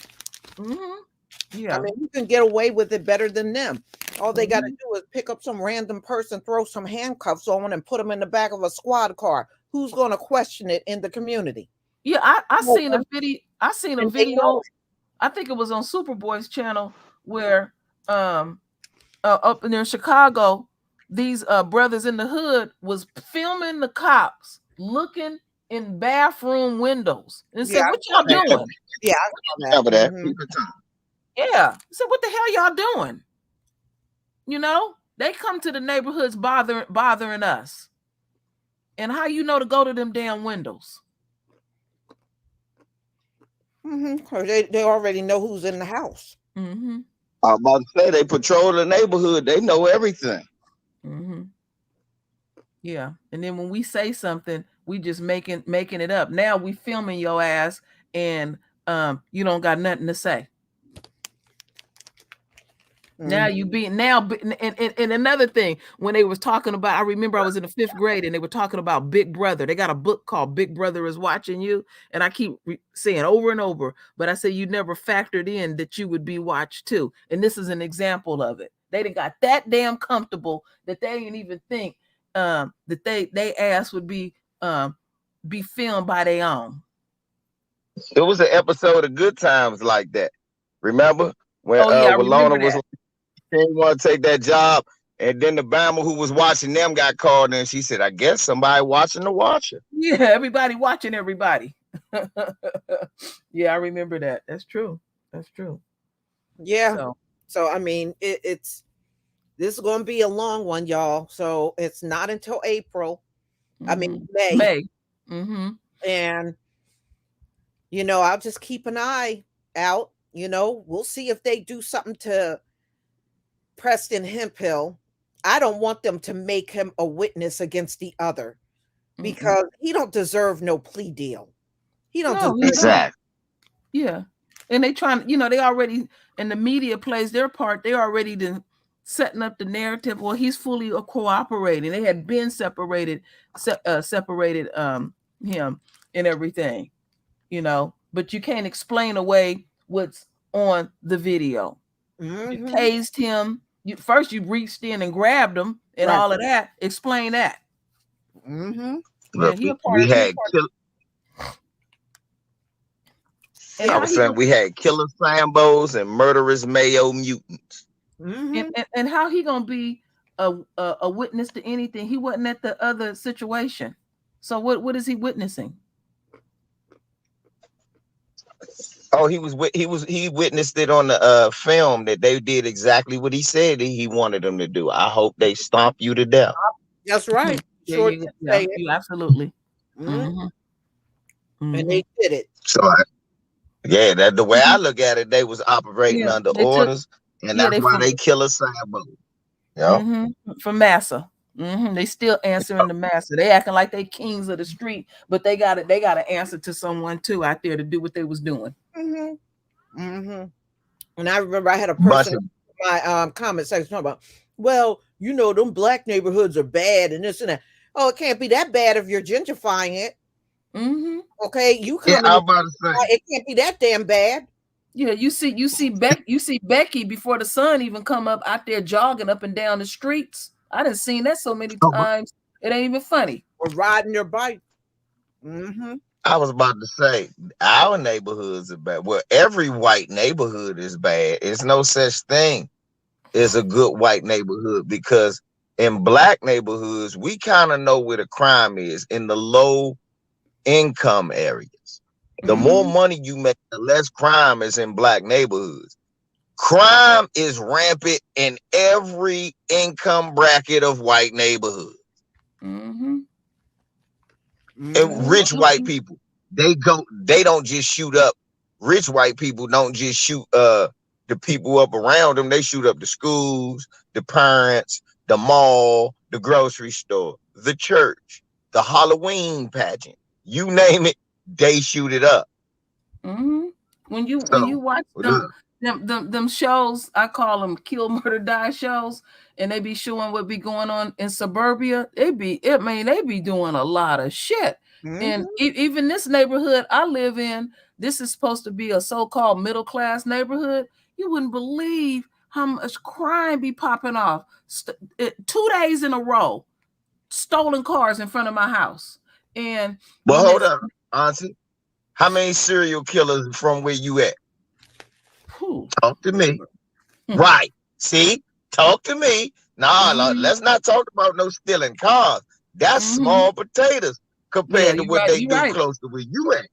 Yeah. I mean, you can get away with it better than them. All they got to do is pick up some random person, throw some handcuffs on, and put them in the back of a squad car. Who's going to question it in the community? Yeah, I No seen a one. video. I seen a And they know video. I think it was on Superboy's channel where up in Chicago, these brothers in the hood was filming the cops looking in bathroom windows and said, Yeah, I "What y'all saw that. doing?" Yeah, I saw Remember that. Mhm. Yeah. I said, "What the hell y'all doing?" You know, they come to the neighborhoods bothering us. And how you know to go to them damn windows? They already know who's in the house. I'm about to say they patrol the neighborhood. They know everything. Yeah. And then when we say something, we just making it up. Now we filming your ass and you don't got nothing to say. Now you be and another thing, when they was talking about, I remember I was in the 5th grade and they were talking about Big Brother. They got a book called Big Brother is Watching You. And I keep saying over and over, but I say you never factored in that you would be watched too. And this is an example of it. They done got that damn comfortable that they didn't even think that they ass would be filmed by their own. It was an episode of Good Times like that. Remember? When I Walona remember was that. She didn't want to take that job, and then the Bama who was watching them got called, and she said, "I guess somebody watching the watcher." Yeah, everybody watching everybody. Yeah, I remember that. That's true. That's true. Yeah. So I mean, this is going to be a long one, y'all. So it's not until April. I mean, May. And I'll just keep an eye out. We'll see if they do something to Preston Hemphill. I don't want them to make him a witness against the other because he don't deserve no plea deal. He don't deserve exactly. Yeah. And they trying, they already, and the media plays their part. They already setting up the narrative. Well, he's fully cooperating. They had been separated him and everything, but you can't explain away what's on the video. You tased him. First you reached in and grabbed him and all of that. Explain that. Look, we had killer Sambos and murderous Mayo mutants. And how he gonna be a witness to anything? He wasn't at the other situation. So what is he witnessing? Oh, he witnessed it on the film that they did exactly what he said he wanted them to do. I hope they stomp you to death. That's right. Yeah, you absolutely. And they did it. So that's the way I look at it. They was operating under orders, and that's why they kill a Sambo. From Massa. They still answering the master. They acting like they kings of the street, but they got to answer to someone too out there to do what they was doing. And I remember I had a person in my comment section talking about, well, them black neighborhoods are bad and this and that. Oh, it can't be that bad if you're gentrifying it. Okay, you come. I'm about to say it can't be that damn bad. Yeah, you see Becky before the sun even come up out there jogging up and down the streets. I done seen that so many times. It ain't even funny. Or riding their bike. I was about to say our neighborhoods are bad. Well, every white neighborhood is bad. It's no such thing as a good white neighborhood because in black neighborhoods, we kind of know where the crime is in the low income areas. The more money you make, the less crime is in black neighborhoods. Crime is rampant in every income bracket of white neighborhoods. And rich white people, they don't just shoot up. Rich white people don't just shoot the people up around them. They shoot up the schools, the parents, the mall, the grocery store, the church, the Halloween pageant. You name it, they shoot it up. When you watch them shows, I call them kill, murder, die shows, and they be showing what be going on in suburbia. They be doing a lot of shit. And even this neighborhood I live in, this is supposed to be a so-called middle-class neighborhood. You wouldn't believe how much crime be popping off. 2 days in a row, stolen cars in front of my house. And But hold up, Auntie. How many serial killers from where you at? Talk to me. Right. See? Talk to me. Nah, let's not talk about no stealing cars. That's small potatoes compared to what they do close to where you at.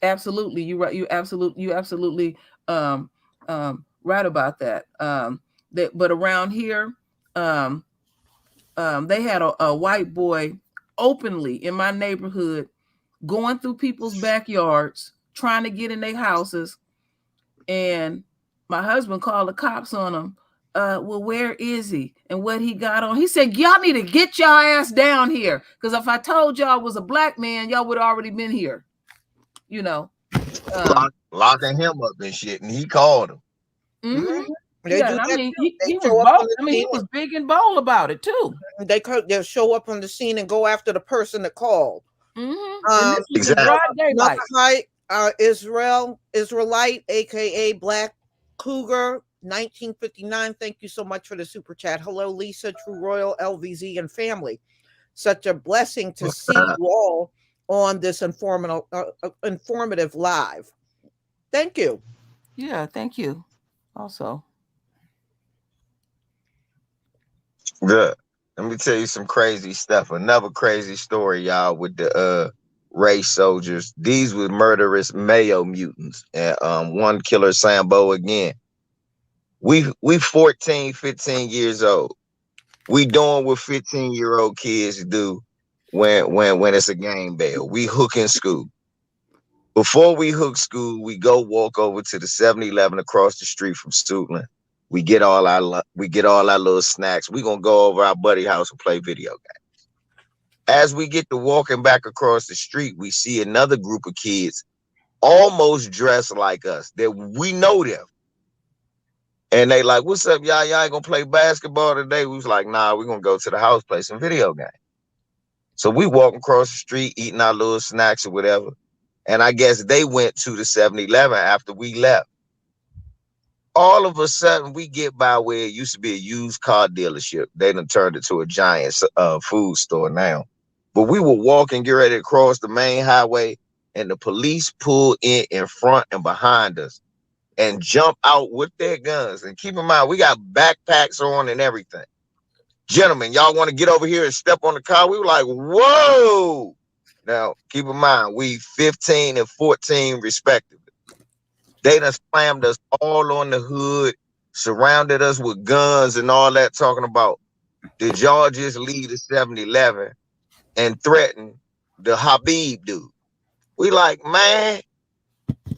Absolutely. You're right. You absolutely right about that. But around here, they had a white boy openly in my neighborhood going through people's backyards, trying to get in their houses. And my husband called the cops on him. Well, where is he and what he got on? He said, y'all need to get y'all ass down here. Because if I told y'all I was a black man, y'all would have already been here. You know. Locking him up and shit. And he called him. Yeah, I mean, he was bold. I mean, he was big and bold about it too. They'll show up on the scene and go after the person that called. Exactly. Israelite, aka Black Cougar, 1959. Thank you so much for the super chat. Hello, Lisa, True Royal, LVZ, and family. Such a blessing to see you all on this informative live. Thank you. Yeah, thank you. Also. Good. Let me tell you some crazy stuff. Another crazy story, y'all, with the race soldiers. These were murderous Mayo mutants. And one killer Sambo again. We 14, 15 years old. We doing what 15-year-old kids do when it's a game bell. We hooking school. Before we hook school, we go walk over to the 7-Eleven across the street from Suitland. We get all our little snacks. We gonna go over our buddy house and play video games. As we get to walking back across the street, we see another group of kids almost dressed like us. That we know them. And they like, what's up, y'all? Y'all ain't gonna play basketball today? We was like, nah, we're gonna go to the house, play some video games. So we walk across the street, eating our little snacks or whatever. And I guess they went to the 7-Eleven after we left. All of a sudden, we get by where it used to be a used car dealership. They done turned it to a giant food store now. But we were walking, get ready to cross the main highway, and the police pulled in front and behind us and jump out with their guns. And keep in mind, we got backpacks on and everything. Gentlemen, y'all want to get over here and step on the car? We were like, whoa. Now, keep in mind, we 15 and 14 respectively. They done slammed us all on the hood, surrounded us with guns and all that, talking about, did y'all just leave the 7-Eleven and threaten the Habib dude? We like, man,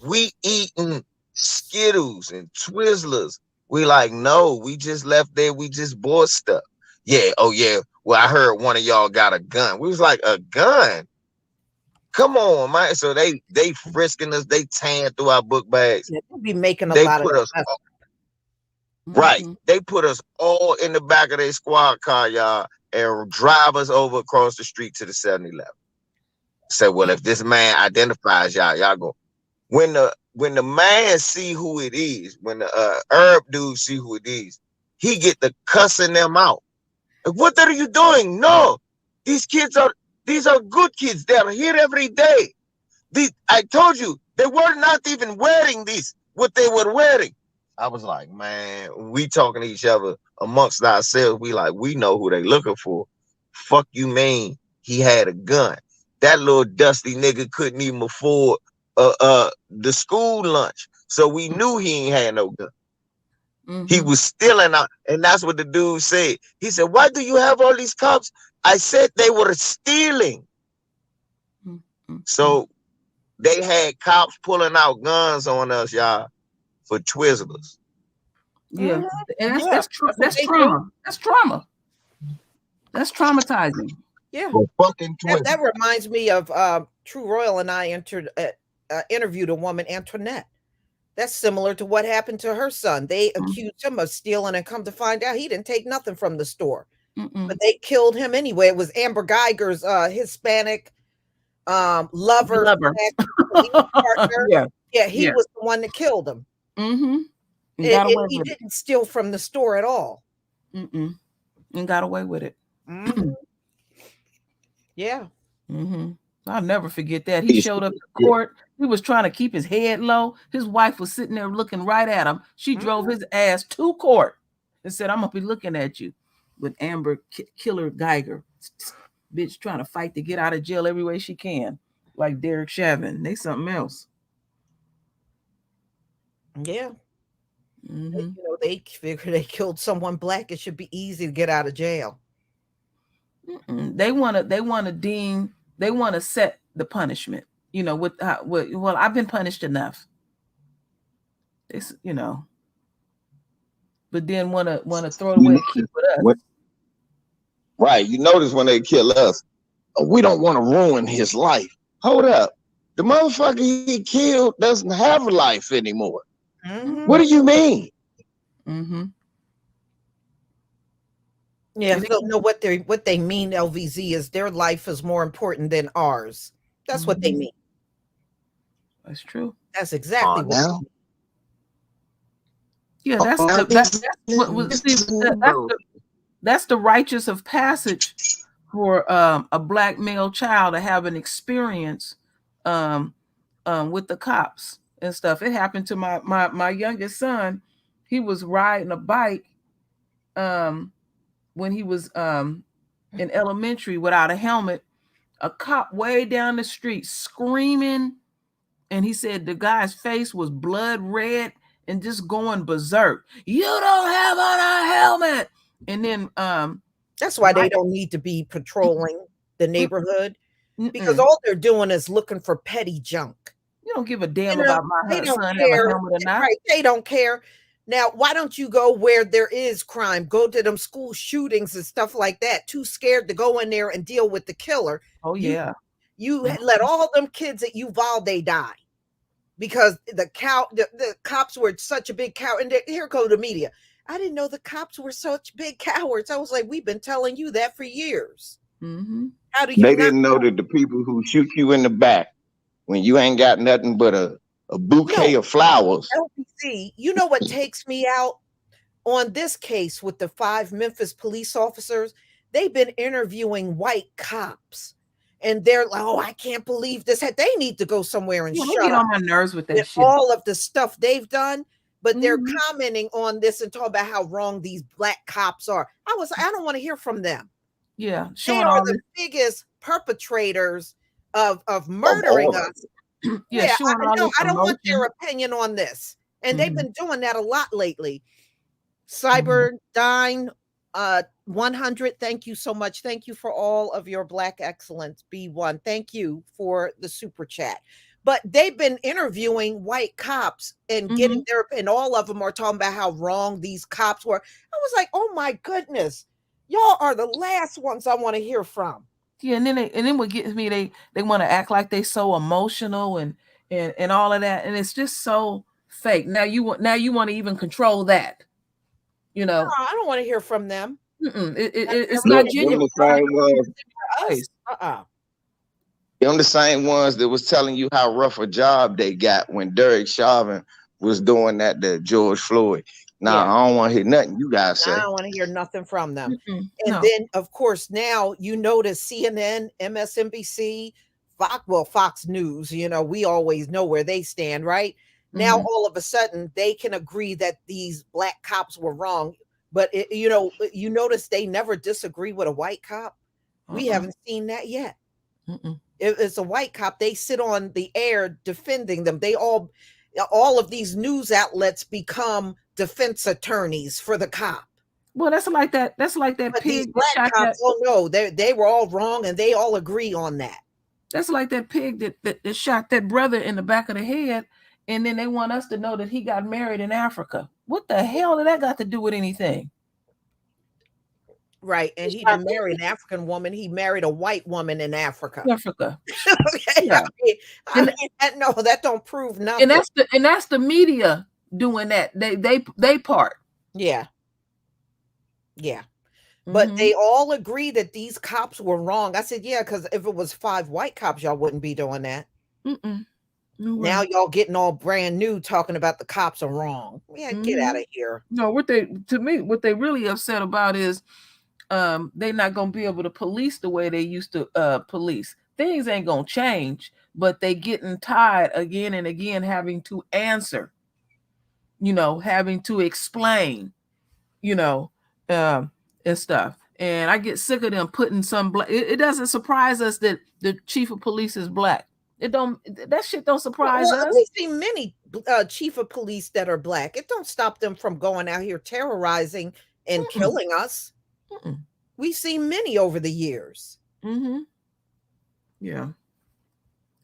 we eating Skittles and Twizzlers. We like, no, we just left there. We just bought stuff. Yeah, oh yeah. Well, I heard one of y'all got a gun. We was like, a gun? Come on, man. So they frisking us, they tearing through our book bags. Yeah, they be making a lot of us. Right. They put us all in the back of their squad car, y'all, and drive us over across the street to the 7-Eleven. Say, well, if this man identifies y'all go. When the man see who it is, when the herb dude see who it is, he get the cussing them out. Like, what are you doing? No, these are good kids. They're here every day. I told you, they were not even wearing what they were wearing. I was like, man, we talking to each other amongst ourselves. We know who they looking for. Fuck you mean he had a gun. That little dusty nigga couldn't even afford the school lunch. So we knew he ain't had no gun. He was stealing out. And that's what the dude said. He said, why do you have all these cops? I said they were stealing. So they had cops pulling out guns on us, y'all, for Twizzlers. Yeah, and that's trauma. That's trauma. That's traumatizing. Yeah, fucking that reminds me of True Royal and I interviewed a woman, Antoinette. That's similar to what happened to her son. They accused him of stealing, and come to find out he didn't take nothing from the store. But they killed him anyway. It was Amber Geiger's Hispanic lover, Lover. police partner. Yeah. He was the one that killed him. And got away with it. He didn't steal from the store at all. And got away with it. Yeah. I'll never forget that. He showed up to court. He was trying to keep his head low. His wife was sitting there looking right at him. She drove his ass to court and said, I'm going to be looking at you with Amber Killer Geiger. Bitch trying to fight to get out of jail every way she can. Like Derek Chauvin. They something else. Yeah. They figure they killed someone black. It should be easy to get out of jail. They want to set the punishment, well, I've been punished enough. It's, but then want to throw it away and keep with us. Right. You notice when they kill us, we don't want to ruin his life. Hold up. The motherfucker he killed doesn't have a life anymore. What do you mean? Yeah, I don't know what they mean, LVZ, is their life is more important than ours. That's what they mean. That's true. That's exactly what they mean. Yeah, that's the righteous of passage for a black male child to have an experience with the cops and stuff. It happened to my youngest son. He was riding a bike when he was in elementary without a helmet. A cop way down the street screaming, and he said the guy's face was blood red and just going berserk. You don't have on a helmet. And then that's why they don't need to be patrolling the neighborhood, because all they're doing is looking for petty junk. You don't give a damn about my son having a helmet or not. Right, they don't care. Now, why don't you go where there is crime? Go to them school shootings and stuff like that. Too scared to go in there and deal with the killer. Oh, yeah. You let all them kids at Uvalde die because the cops were such a big coward. And here go the media. I didn't know the cops were such big cowards. I was like, we've been telling you that for years. How do you They didn't know that the people who shoot you in the back when you ain't got nothing but a bouquet of flowers. LBC, you know what takes me out on this case with the 5 Memphis police officers? They've been interviewing white cops, and they're like, "Oh, I can't believe this." They need to go somewhere and shut get up. on my nerves with that shit. All of the stuff they've done, but they're commenting on this and talking about how wrong these black cops are. I don't want to hear from them. Yeah, they are the biggest perpetrators of murdering us. Yeah, I don't want their opinion on this. And they've been doing that a lot lately. Cyberdyne 100, thank you so much. Thank you for all of your Black excellence. B1, thank you for the super chat. But they've been interviewing white cops and getting their, and all of them are talking about how wrong these cops were. I was like, oh my goodness, y'all are the last ones I want to hear from. Yeah, and then what gets me, they want to act like they so emotional and all of that, and it's just so fake. Now you want to even control that, No, I don't want to hear from them. It's not genuine. Them the same ones that was telling you how rough a job they got when Derek Chauvin was doing that to George Floyd. I don't want to hear nothing you guys say. I don't want to hear nothing from them. And then, of course, now you notice CNN, MSNBC, Fox News, we always know where they stand, right? Now, all of a sudden, they can agree that these black cops were wrong. But, you notice they never disagree with a white cop. We haven't seen that yet. If it's a white cop, they sit on the air defending them. They all of these news outlets become defense attorneys for the cop. Well, that's like that but pig. Black cops, no, they were all wrong, and they all agree on that. That's like that pig that shot that brother in the back of the head, and then they want us to know that he got married in Africa. What the hell did that got to do with anything? Right, and he didn't marry an African woman. He married a white woman in Africa. Okay, yeah. No, that don't prove nothing. And that's the media doing that. They part. Yeah. But they all agree that these cops were wrong. I said, yeah, because if it was 5 white cops, y'all wouldn't be doing that. Mm-mm. No way. Now y'all getting all brand new talking about the cops are wrong. Yeah, get out of here. No, what they really upset about is they're not gonna be able to police the way they used to police. Things ain't gonna change, but they getting tired again and again having to answer, having to explain, and stuff. And I get sick of them putting some black. It doesn't surprise us that the chief of police is black. That shit don't surprise us. We see many chief of police that are black. It don't stop them from going out here terrorizing and killing us. We see many over the years. Yeah.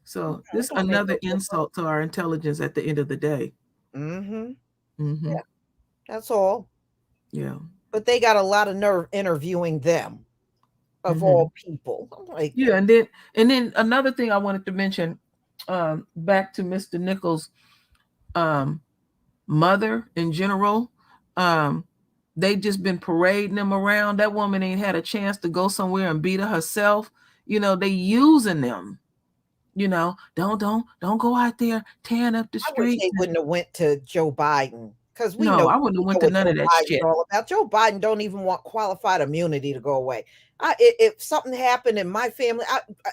So this another insult to our intelligence at the end of the day. Yeah, that's all. Yeah. But they got a lot of nerve interviewing them, of all people. I'm like, yeah, and then another thing I wanted to mention, back to Mr. Nichols' mother in general. They just been parading them around. That woman ain't had a chance to go somewhere and beat her herself. They using them. Don't go out there tearing up the street. I wish they wouldn't have went to Joe Biden, because I wouldn't have went to none of that shit. All about Joe Biden don't even want qualified immunity to go away. If something happened in my family,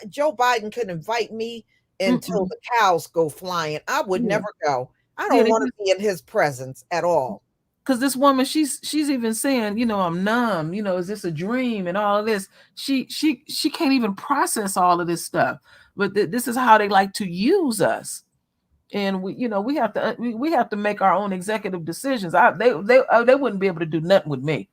Joe Biden could invite me until the cows go flying. I would never go. I don't want to be in his presence at all. Because this woman, she's even saying, I'm numb. Is this a dream and all of this? She can't even process all of this stuff. But this is how they like to use us, and we have to make our own executive decisions. They wouldn't be able to do nothing with me.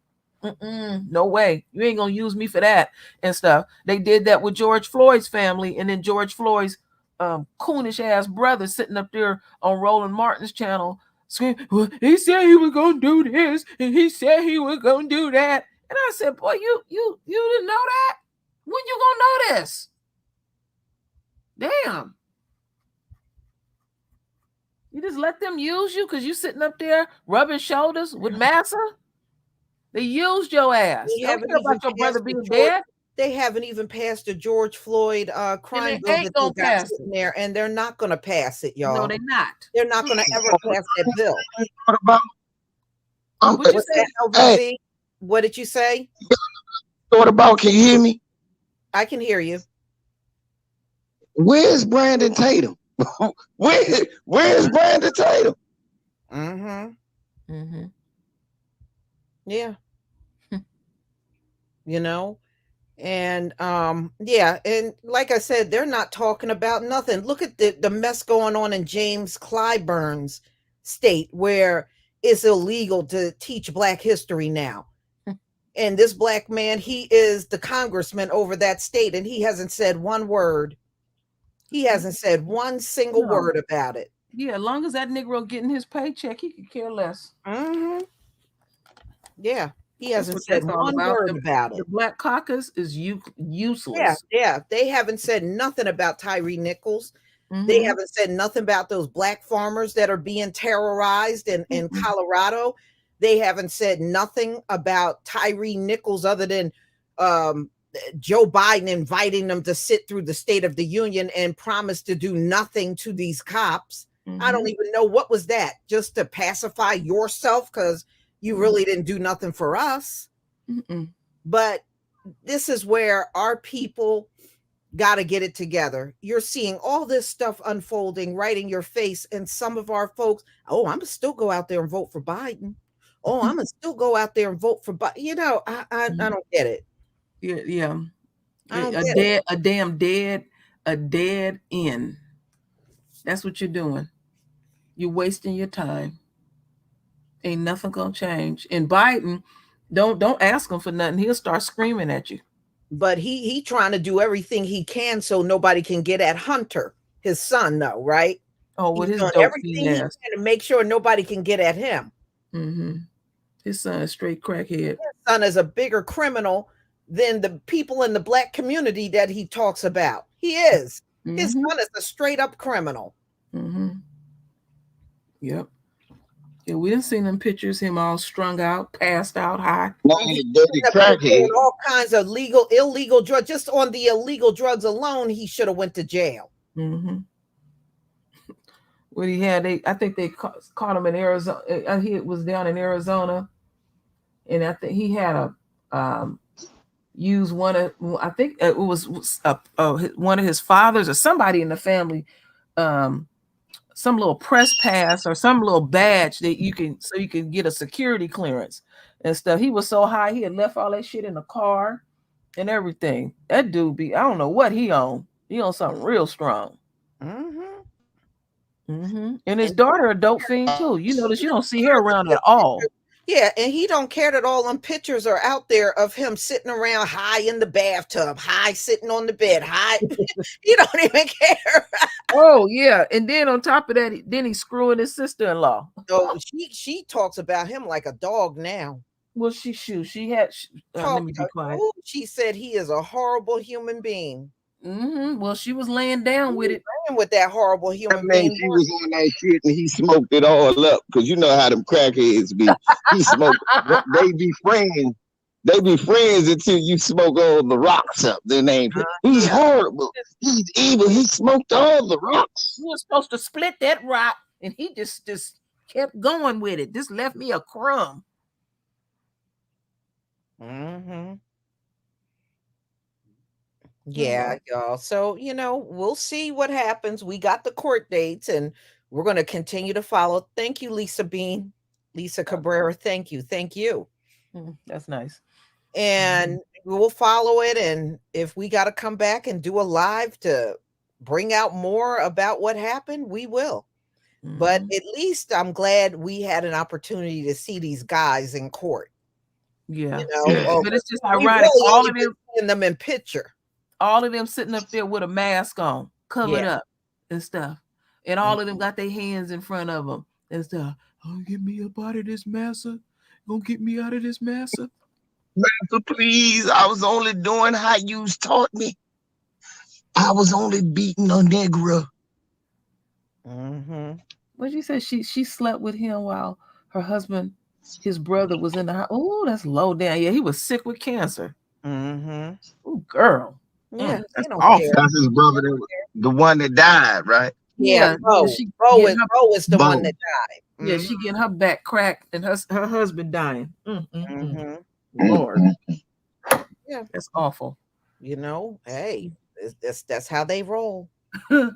No way. You ain't gonna use me for that and stuff. They did that with George Floyd's family, and then George Floyd's coonish ass brother sitting up there on Roland Martin's channel screaming, well, he said he was gonna do this, and he said he was gonna do that. And I said, boy, you didn't know that? When you gonna know this? Damn. You just let them use you because you sitting up there rubbing shoulders with Massa? They used your ass. They don't care about your brother being dead. They haven't even passed the George Floyd crime bill that they got sitting there, and they're not going to pass it, y'all. No, they're not. They're not going to ever pass that bill. What about? What you say, LVC? What did you say? What about? Can you hear me? I can hear you. Where's Brandon Tatum? Where's Brandon Tatum? Yeah. And yeah, and like I said, they're not talking about nothing. Look at the mess going on in James Clyburn's state, where it's illegal to teach Black history now. And this Black man, he is the congressman over that state, and he hasn't said one word. He hasn't said one single word about it. Yeah, as long as that Negro getting his paycheck, he could care less. Yeah, he hasn't said one word about it. The Black Caucus is useless. Yeah, they haven't said nothing about Tyree Nichols. They haven't said nothing about those Black farmers that are being terrorized in Colorado. They haven't said nothing about Tyree Nichols other than Joe Biden inviting them to sit through the State of the Union and promise to do nothing to these cops. I don't even know what was that, just to pacify yourself because you really didn't do nothing for us. But this is where our people got to get it together. You're seeing all this stuff unfolding right in your face, and some of our folks, I'm gonna still go out there and vote for Biden. I'm gonna still go out there and vote for Biden. I don't get it. Yeah. A dead end. That's what you're doing. You're wasting your time. Ain't nothing gonna change. And Biden, don't ask him for nothing. He'll start screaming at you. But he trying to do everything he can so nobody can get at Hunter, his son, though, right? With his dope everything he can ass to make sure nobody can get at him. His son is straight crackhead. His son is a bigger criminal than the people in the Black community that he talks about. He is. His son is a straight up criminal. Yep. Yeah, we didn't see them pictures, him all strung out, passed out, high. No, the dirty crackhead. All kinds of illegal drugs. Just on the illegal drugs alone, he should have went to jail. Mm-hmm. What he had, I think they caught him in Arizona. He was down in Arizona, and I think he had used one of, I think it was one of his fathers or somebody in the family, some little press pass or some little badge that you can get a security clearance and stuff. He was so high, he had left all that shit in the car and everything. That dude I don't know what he owned. He owned something real strong. And his daughter a dope fiend too. You notice you don't see her around at all. Yeah, and he don't care that all them pictures are out there of him sitting around high in the bathtub, high sitting on the bed, high. He don't even care. Oh yeah, and then on top of that, then he's screwing his sister-in-law. So she talks about him like a dog now. Well, let me be quiet. She said he is a horrible human being. Well, she was laying down with it. With that horrible human being. She was on that shit and he smoked it all up. Because you know how them crackheads be. He smoked. They be friends. They be friends until you smoke all the rocks up. Then he's horrible. He's evil. He smoked all the rocks. He was supposed to split that rock, and he just kept going with it. Just left me a crumb. Yeah, y'all. So, we'll see what happens. We got the court dates and we're going to continue to follow. Thank you, Lisa Bean. Lisa Cabrera, thank you. Thank you. That's nice. And we'll follow it. And if we got to come back and do a live to bring out more about what happened, we will. But at least I'm glad we had an opportunity to see these guys in court. Yeah. But it's just ironic. Really all of them seeing them in picture. All of them sitting up there with a mask on, covered up and stuff. And all of them got their hands in front of them and stuff. Oh, get me up out of this massa. Gonna get me out of this massa. Master, please. I was only doing how you taught me. I was only beating a Negro. What you say? She slept with him while her husband, his brother, was in the house. Oh, that's low down. Yeah, he was sick with cancer. Oh, girl. Yeah, that's awful. That's his brother, the one that died, right? Yeah, Bo is the one that died. Yeah, she getting her back cracked and her husband dying. Lord. Yeah, that's awful. Hey, that's how they roll. Yeah,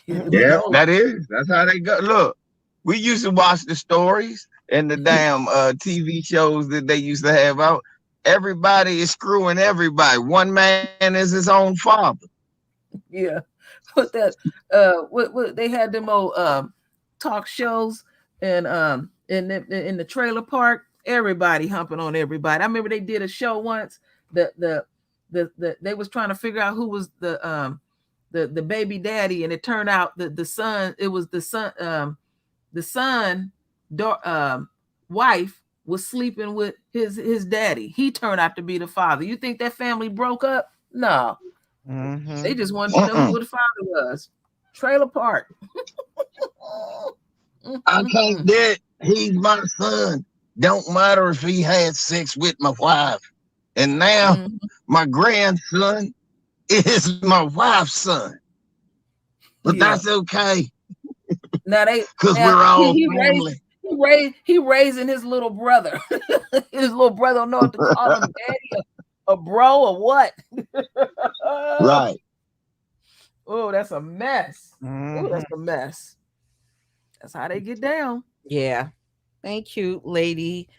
that is. That's how they go. Look, we used to watch the stories and the damn TV shows that they used to have out. Everybody is screwing everybody. One man is his own father. Yeah. But that what they had them old talk shows and in the trailer park, everybody humping on everybody. I remember they did a show once that they was trying to figure out who was the baby daddy, and it turned out that the son wife was sleeping with his daddy. He turned out to be the father. You think that family broke up? No. They just wanted to know who the father was. Trailer park. I can't do it. He's my son. Don't matter if he had sex with my wife. And now my grandson is my wife's son. But that's okay. Now because we're all family. He raising his little brother. His little brother don't know what to call him, daddy, a bro, or what. Right. Oh, that's a mess. Oh, that's a mess. That's how they get down. Yeah. Thank you, Lady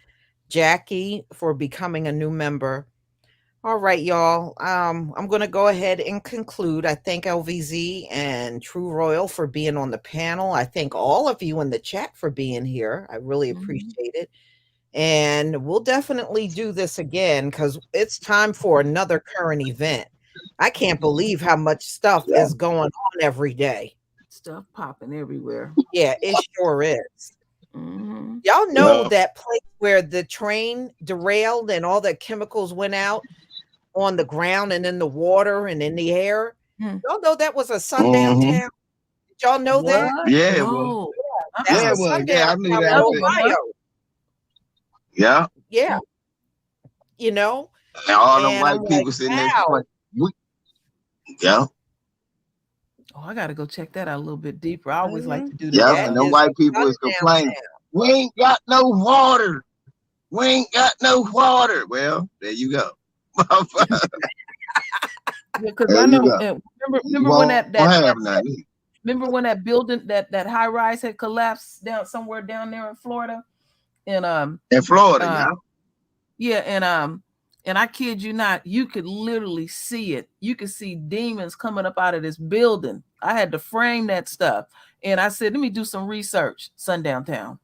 Jackie, for becoming a new member. All right, y'all. I'm going to go ahead and conclude. I thank LVZ and True Royal for being on the panel. I thank all of you in the chat for being here. I really appreciate it. And we'll definitely do this again because it's time for another current event. I can't believe how much stuff is going on every day. Stuff popping everywhere. Yeah, it sure is. Y'all know that place where the train derailed and all the chemicals went out on the ground and in the water and in the air? Y'all know that was a sundown town? Did y'all know that? Yeah. No. That's Yeah, a it was. sundown Yeah, I knew town in that. Ohio. Yeah. Yeah, you know, And all them and I'm white like, people sitting there. wow. Yeah. Oh, I got to go check that out a little bit deeper. I always like to do Yeah. that That And stuff. them is a white people is sundown complaining. town. We ain't got no water. We ain't got no water. Well, there you go. Because There I you know. go. Remember when Won't have none. remember when that building that high rise had collapsed down somewhere down there in Florida, and In Florida, yeah, and I kid you not, you could literally see it. You could see demons coming up out of this building. I had to frame that stuff, and I said, let me do some research. Sundown Town,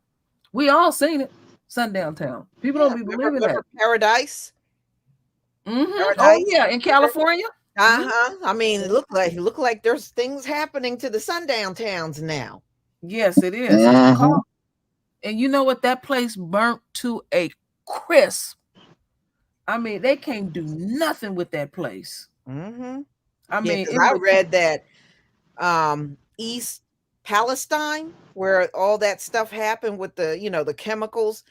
we all seen it. Sundown Town. People don't be believing that. Paradise. Oh Paradise. yeah, in California. I mean, it looked like there's things happening to the sundown towns now. Yes, it is. And you know what? That place burnt to a crisp. I mean, they can't do nothing with that place. I mean, I read that East Palestine, where all that stuff happened with the, the chemicals,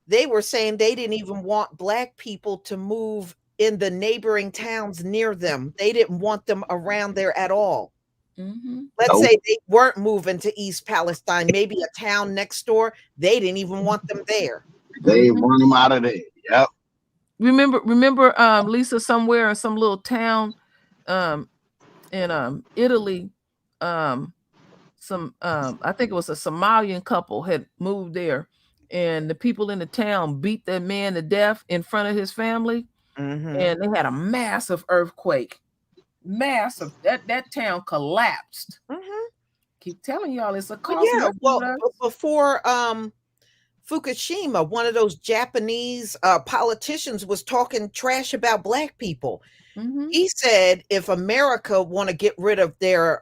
they were saying they didn't even want Black people to move in the neighboring towns near them. They didn't want them around there at all. Let's say they weren't moving to East Palestine, maybe a town next door. They didn't even want them there. They want them out of there. Yep. Remember, Lisa, somewhere in some little town, in Italy, I think it was a Somalian couple had moved there, and the people in the town beat that man to death in front of his family, and they had a massive earthquake. Massive. That town collapsed. Keep telling y'all it's a cost. Yeah, well, before Fukushima, one of those Japanese politicians was talking trash about Black people. He said if America want to get rid of their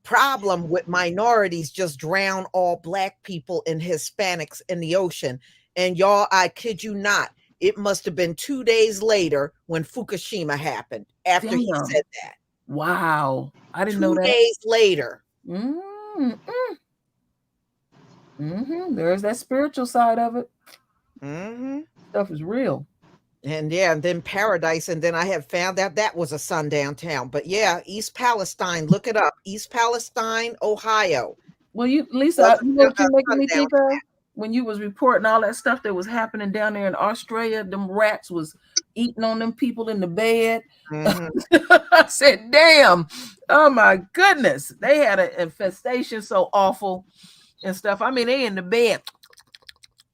problem with minorities, just drown all Black people and Hispanics in the ocean. And y'all, I kid you not, it must have been 2 days later when Fukushima happened after he said that. Wow. I didn't know that. 2 days later. There's that spiritual side of it. Stuff is real. And yeah, and then Paradise. And then I have found out that was a sundown town. But yeah, East Palestine, look it up. East Palestine, Ohio. Well, Lisa, you know what you're making me think of? When you was reporting all that stuff that was happening down there in Australia, them rats was eating on them people in the bed. I said, damn, oh my goodness. They had an infestation so awful and stuff. I mean, they in the bed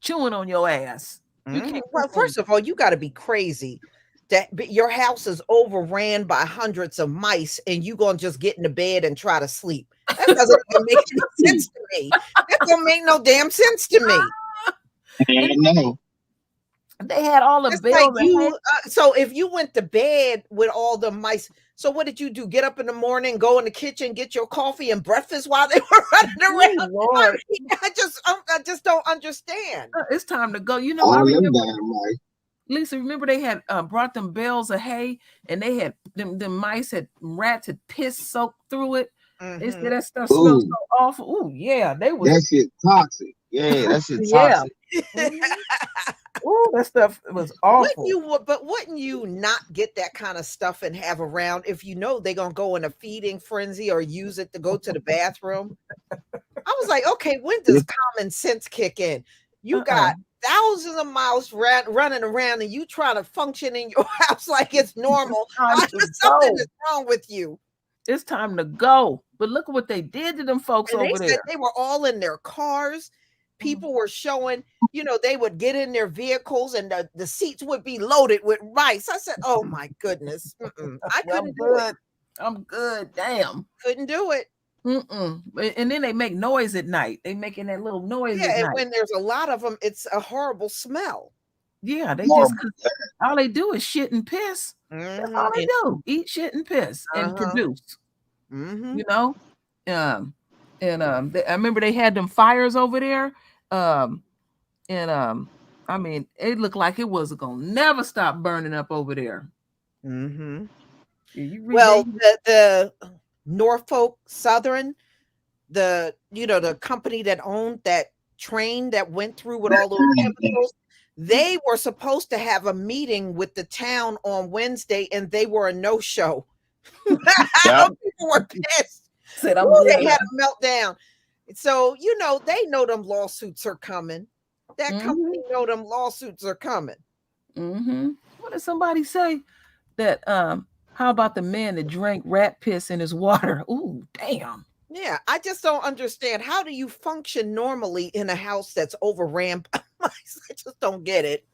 chewing on your ass. You can't. Well, first of all, you got to be crazy that your house is overran by hundreds of mice and you going to just get in the bed and try to sleep. That doesn't even make any sense to me. That don't make no damn sense to me. No. They had all the bills. Like so if you went to bed with all the mice, so what did you do? Get up in the morning, go in the kitchen, get your coffee and breakfast while they were running around? Lord. I just don't understand. It's time to go. You know, I remember, Lisa, remember they had brought them bales of hay, and they had them mice rats had piss soaked through it. They said that stuff smells so awful. Oh yeah, they was that shit toxic. Yeah, that shit toxic. Oh, that stuff was awful. Wouldn't you not get that kind of stuff and have around if you know they're gonna go in a feeding frenzy or use it to go to the bathroom? I was like, okay, when does common sense kick in? You got thousands of mice running around and you trying to function in your house like it's normal. Something is wrong with you. It's time to go. But look at what they did to them folks and over there. They were all in their cars. People were showing, they would get in their vehicles and the seats would be loaded with mice. I said, oh my goodness. I couldn't do it. I'm good. Damn. Couldn't do it. And then they make noise at night. They making that little noise at and night. when there's a lot of them, it's a horrible smell. Yeah, they just all they do is shit and piss. That's all they do. Eat, shit, and piss and produce. You know? I remember they had them fires over there. I mean, it looked like it was gonna never stop burning up over there. Well, the Norfolk Southern, the company that owned that train that went through with all those chemicals, they were supposed to have a meeting with the town on Wednesday, and they were a no-show. Yep. People were pissed. Said, I'm Ooh, good they had now. a meltdown. So, they know them lawsuits are coming. That company know them lawsuits are coming. What did somebody say? That how about the man that drank rat piss in his water? Ooh, damn. Yeah, I just don't understand. How do you function normally in a house that's overran by mice? I just don't get it.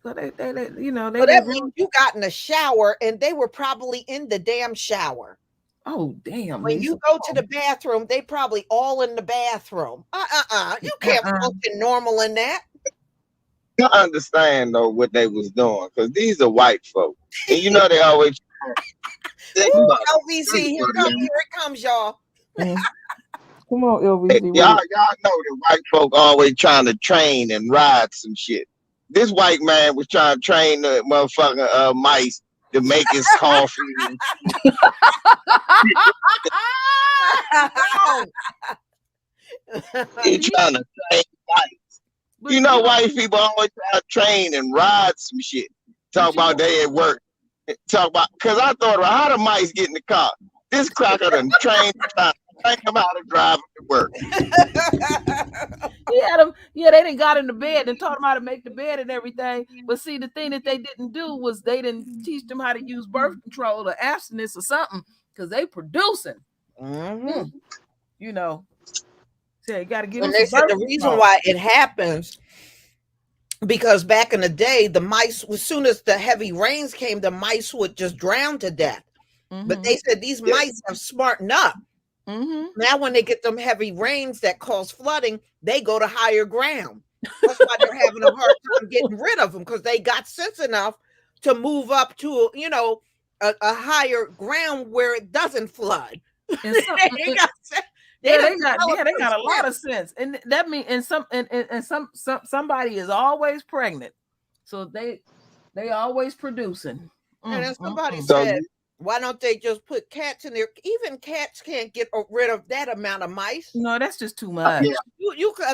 So they So that means you got in the shower and they were probably in the damn shower. Oh, damn. When you go to the bathroom, they probably all in the bathroom. You can't function normal in that. I understand though what they was doing, because these are white folk, and they always. Ooh, LVC, here it comes, y'all. Come on, LVC. Y'all know that white folk always trying to train and ride some shit. This white man was trying to train the motherfucking mice to make his coffee. He trying to train mice. White people always try to train and ride some shit. Talk about they at work. Talk about, because I thought, how do mice get in the car? This cracker done trained them how to drive to work. They didn't got in the bed and taught them how to make the bed and everything. But see, the thing that they didn't do was they didn't teach them how to use birth control or abstinence or something, because they producing. So you got to give them. They said the reason why it happens, because back in the day, the mice, as soon as the heavy rains came, the mice would just drown to death. But they said these mice have smartened up. Now, when they get them heavy rains that cause flooding, they go to higher ground. That's why they're having a hard time getting rid of them, because they got sense enough to move up to, a higher ground where it doesn't flood. And they got a lot of sense, and that means somebody is always pregnant, so they always producing. And then somebody said, why don't they just put cats in there? Even cats can't get rid of that amount of mice. No, that's just too much. A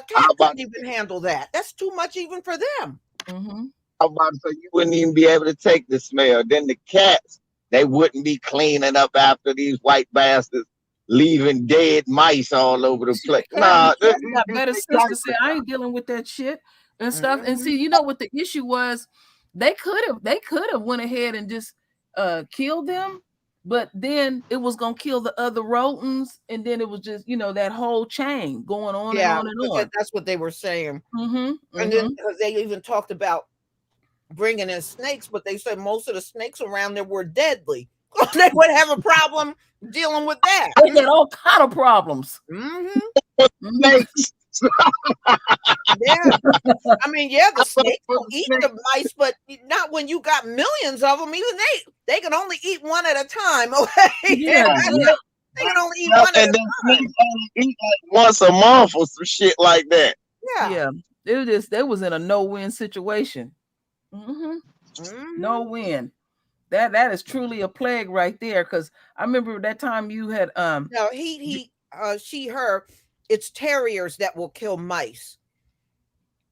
cat couldn't even handle that. That's too much even for them. I'm about to say, you wouldn't even be able to take the smell. Then the cats, they wouldn't be cleaning up after these white bastards, leaving dead mice all over the place. Nah, got better sense to say, I ain't dealing with that shit and stuff. And see, what the issue was? They could have went ahead and just killed them, but then it was gonna kill the other rodents, and then it was just that whole chain going on and on and on. That's what they were saying. And then, because they even talked about bringing in snakes, but they said most of the snakes around there were deadly. They would have a problem dealing with that. They had all kind of problems. Snakes. The snakes will eat the mice, but not when you got millions of them. Even they can only eat one at a time. Okay, they can only eat one at a time. Eat like once a month or some shit like that. They was in a no-win situation. No win. That is truly a plague right there. Because I remember that time you had no, she, her. It's terriers that will kill mice.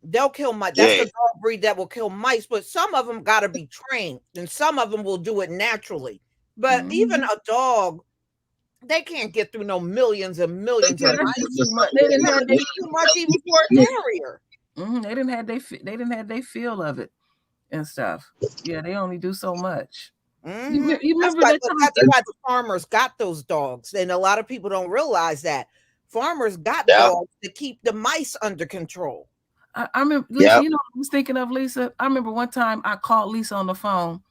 They'll kill mice. That's the dog breed that will kill mice, but some of them got to be trained, and some of them will do it naturally. But even a dog, they can't get through no millions and millions of mice. They didn't have too much even for a terrier. They didn't have they feel of it and stuff. Yeah, they only do so much. You remember that's why the farmers got those dogs, and a lot of people don't realize that. Farmers got dogs to keep the mice under control. I remember, Lisa, what I was thinking of, Lisa? I remember one time I called Lisa on the phone,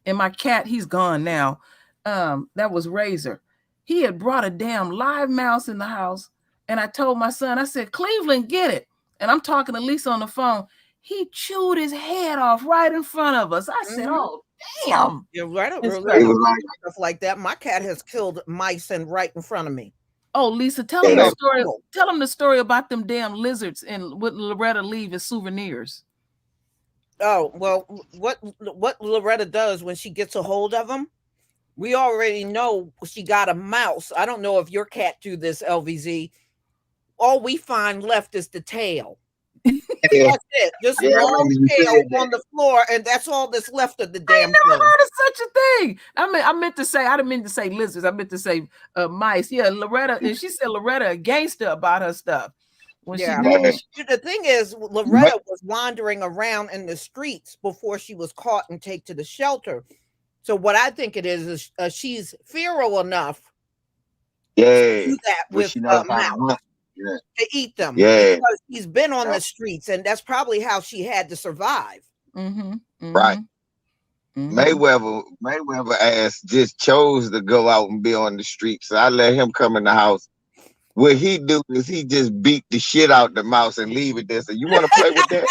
and my cat, he's gone now. That was Razor. He had brought a damn live mouse in the house, and I told my son, I said, Cleveland, get it. And I'm talking to Lisa on the phone. He chewed his head off right in front of us. I said, oh, damn. You're right. Stuff like that. My cat has killed mice right in front of me. Oh, Lisa, tell them the story. Tell them the story about them damn lizards and what Loretta leave as souvenirs. Oh, well, what Loretta does when she gets a hold of them, We already know she got a mouse. I don't know if your cat do this, LVZ. All we find left is the tail. Yeah, That's it. This yeah, I long remember you tail said that. on the floor, and that's all that's left of the I damn ain't never thing. heard of such a thing. I meant to say, I didn't mean to say lizards. I meant to say mice. Yeah, Loretta, and she said Loretta a gangster about her stuff. When Yeah. The thing is, Loretta was wandering around in the streets before she was caught and taken to the shelter. So what I think it is she's feral enough to do that with mouse. To eat them. Because she's been on the streets, and that's probably how she had to survive. Right. Mayweather ass just chose to go out and be on the streets. So I let him come in the house. What he do is he just beat the shit out the mouse and leave it there. So you want to play with that?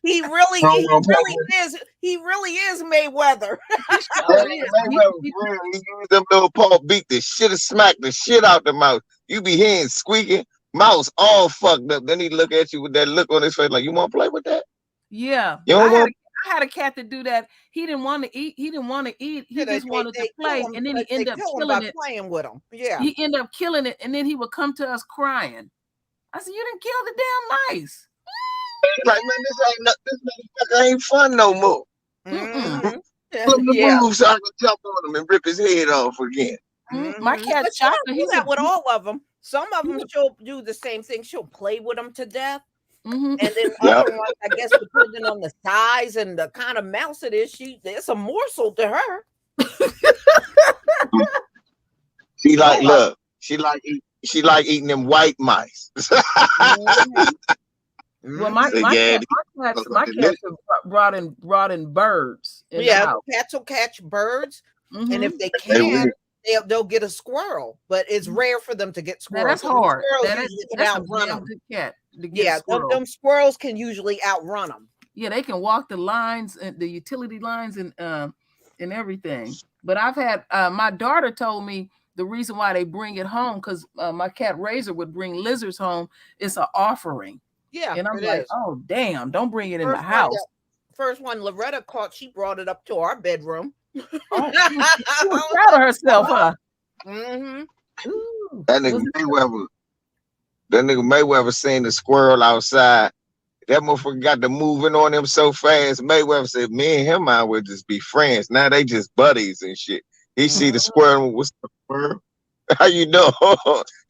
He really is Mayweather. Mayweather, he used them little paw, beat the shit, smack the shit out the mouse. You be hearing squeaking, mouse all fucked up. Then he look at you with that look on his face like, you want to play with that? Yeah. I had a cat to do that. He didn't want to eat. He just wanted to play, and then he ended up killing it. Playing with him. Yeah. He ended up killing it, and then he would come to us crying. I said, "You didn't kill the damn mice." Like, man, this motherfucker ain't fun no more. Move so I can jump on him and rip his head off again. My cat shot. He that with all of them. Some of them she'll do the same thing. She'll play with them to death. And then other ones, I guess, depending on the size and the kind of mouse it is, it's a morsel to her. She like eating them white mice. Well, my cats have brought in birds. Cats will catch birds, and if they can, they'll get a squirrel. But it's rare for them to get squirrels. That's hard. That's a good cat. Them squirrels can usually outrun them. Yeah, they can walk the lines and the utility lines and everything. But I've had my daughter told me the reason why they bring it home, because my cat Razor would bring lizards home. It's an offering. Yeah, and I'm like, oh damn! Don't bring it in the house. First one Loretta caught, she brought it up to our bedroom. She was proud of herself, huh? That nigga Mayweather seen the squirrel outside. That motherfucker got to moving on him so fast. Mayweather said, "Me and him, I would just be friends. Now they just buddies and shit." He see the squirrel. What's the squirrel? How you know?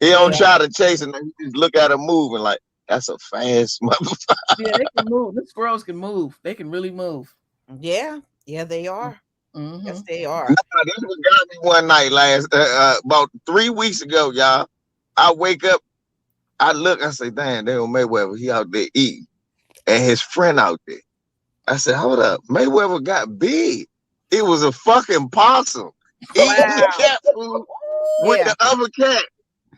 He don't try to chase him. He just look at him moving like. That's a fast motherfucker. Yeah, they can move. The squirrels can move. They can really move. Yeah, they are. Yes, they are. This was got me one night about 3 weeks ago, y'all. I wake up, I look, I say, damn, there Mayweather, he out there eating. And his friend out there. I said, hold up, Mayweather got big. It was a fucking possum. Eating the cat food with the other cat.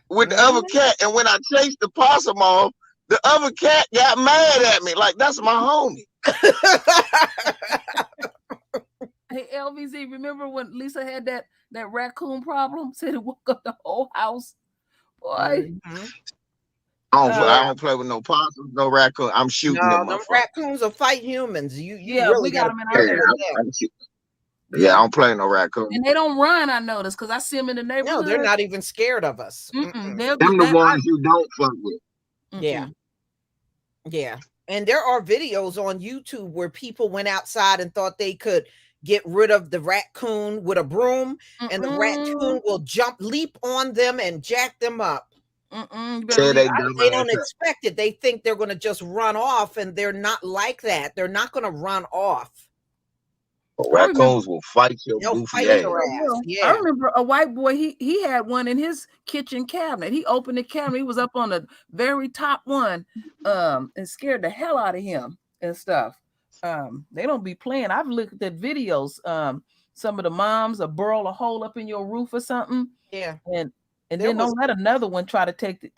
With the other cat. And when I chased the possum off, the other cat got mad at me. Like, that's my homie. Hey, LVZ, remember when Lisa had that raccoon problem? Said it woke up the whole house. Boy. I don't play with no possums, no raccoon. I'm shooting them. No, raccoons will fight humans. You really got them in our area. Yeah, I don't play no raccoon. And they don't run, I noticed, because I see them in the neighborhood. No, they're not even scared of us. Them the ones you don't fuck with. Yeah. Yeah. And there are videos on YouTube where people went outside and thought they could get rid of the raccoon with a broom, and the raccoon will leap on them and jack them up. They don't expect it. They think they're going to just run off, and they're not like that. They're not going to run off. Raccoons will fight your goofy ass. I remember a white boy, he had one in his kitchen cabinet. He opened the cabinet. He was up on the very top one, and scared the hell out of him and stuff. They don't be playing. I've looked at videos. Some of the moms will burrow a hole up in your roof or something. Yeah. And then don't let another one try to take it.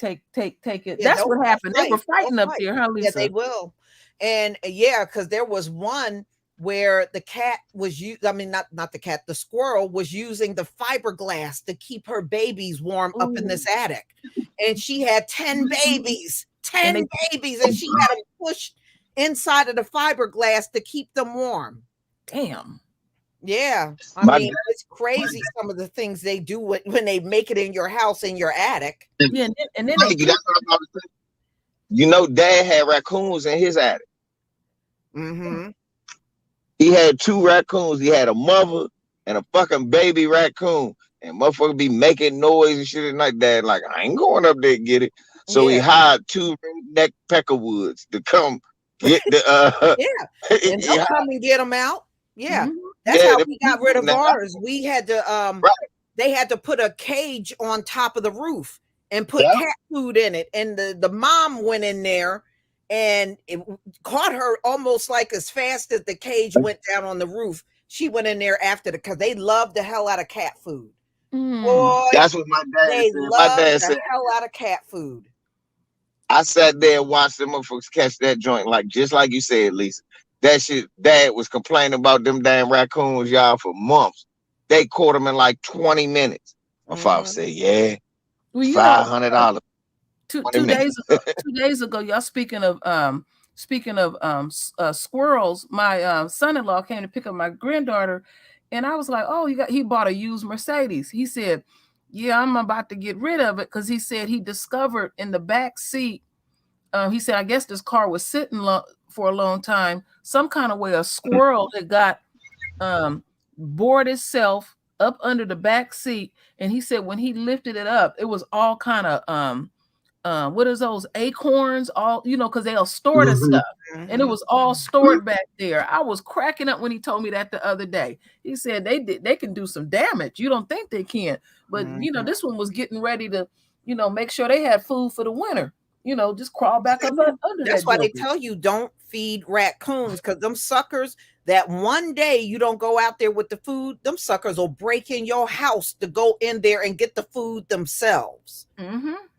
That's what happened. They were fighting up there, huh, Lisa? Yeah, they will. And because there was one where the cat was the squirrel was using the fiberglass to keep her babies warm up in this attic. And she had 10 babies, and she had them pushed inside of the fiberglass to keep them warm. Damn. Yeah. I My mean, it's crazy some of the things they do when they make it in your house, in your attic. Yeah, and then they Mikey, that's what I'm about to say. You know, Dad had raccoons in his attic. Mm-hmm. He had 2 raccoons. He had a mother and a fucking baby raccoon. And motherfucker be making noise and shit at night. Dad, like, I ain't going up there to get it. So he Yeah. hired 2 redneck peckerwoods to come get the Yeah. And they'll come and get them out. Yeah. Mhm. That's Yeah, how they- we got rid of now- ours. We had to Right. they had to put a cage on top of the roof and put Yeah. cat food in it. And the mom went in there and it caught her almost like as fast as the cage went down on the roof. She went in there after because they love the hell out of cat food. Mm. Boy, That's what my dad they said. My love dad the said, hell out of cat food. I sat there and watched them motherfuckers catch that joint, like just like you said, Lisa. That shit, Dad was complaining about them damn raccoons, y'all, for months. They caught them in like 20 minutes. My father said, yeah, Well, you know, $500. 2 20 days ago, 2 days ago, y'all speaking of squirrels, my son-in-law came to pick up my granddaughter, and I was like, oh, he bought a used Mercedes. He said, yeah, I'm about to get rid of it because he said he discovered in the back seat. He said, I guess this car was sitting for a long time. Some kind of way a squirrel had got bored itself up under the back seat, and he said when he lifted it up, it was all kind of what is those acorns, all because they'll store the stuff, and it was all stored back there. I was cracking up when he told me that the other day. He said they can do some damage. You don't think they can, but this one was getting ready to make sure they had food for the winter. Just crawl back up under. That's that why they joker. tell you don't feed raccoons, because them suckers, that one day you don't go out there with the food, them suckers will break in your house to go in there and get the food themselves.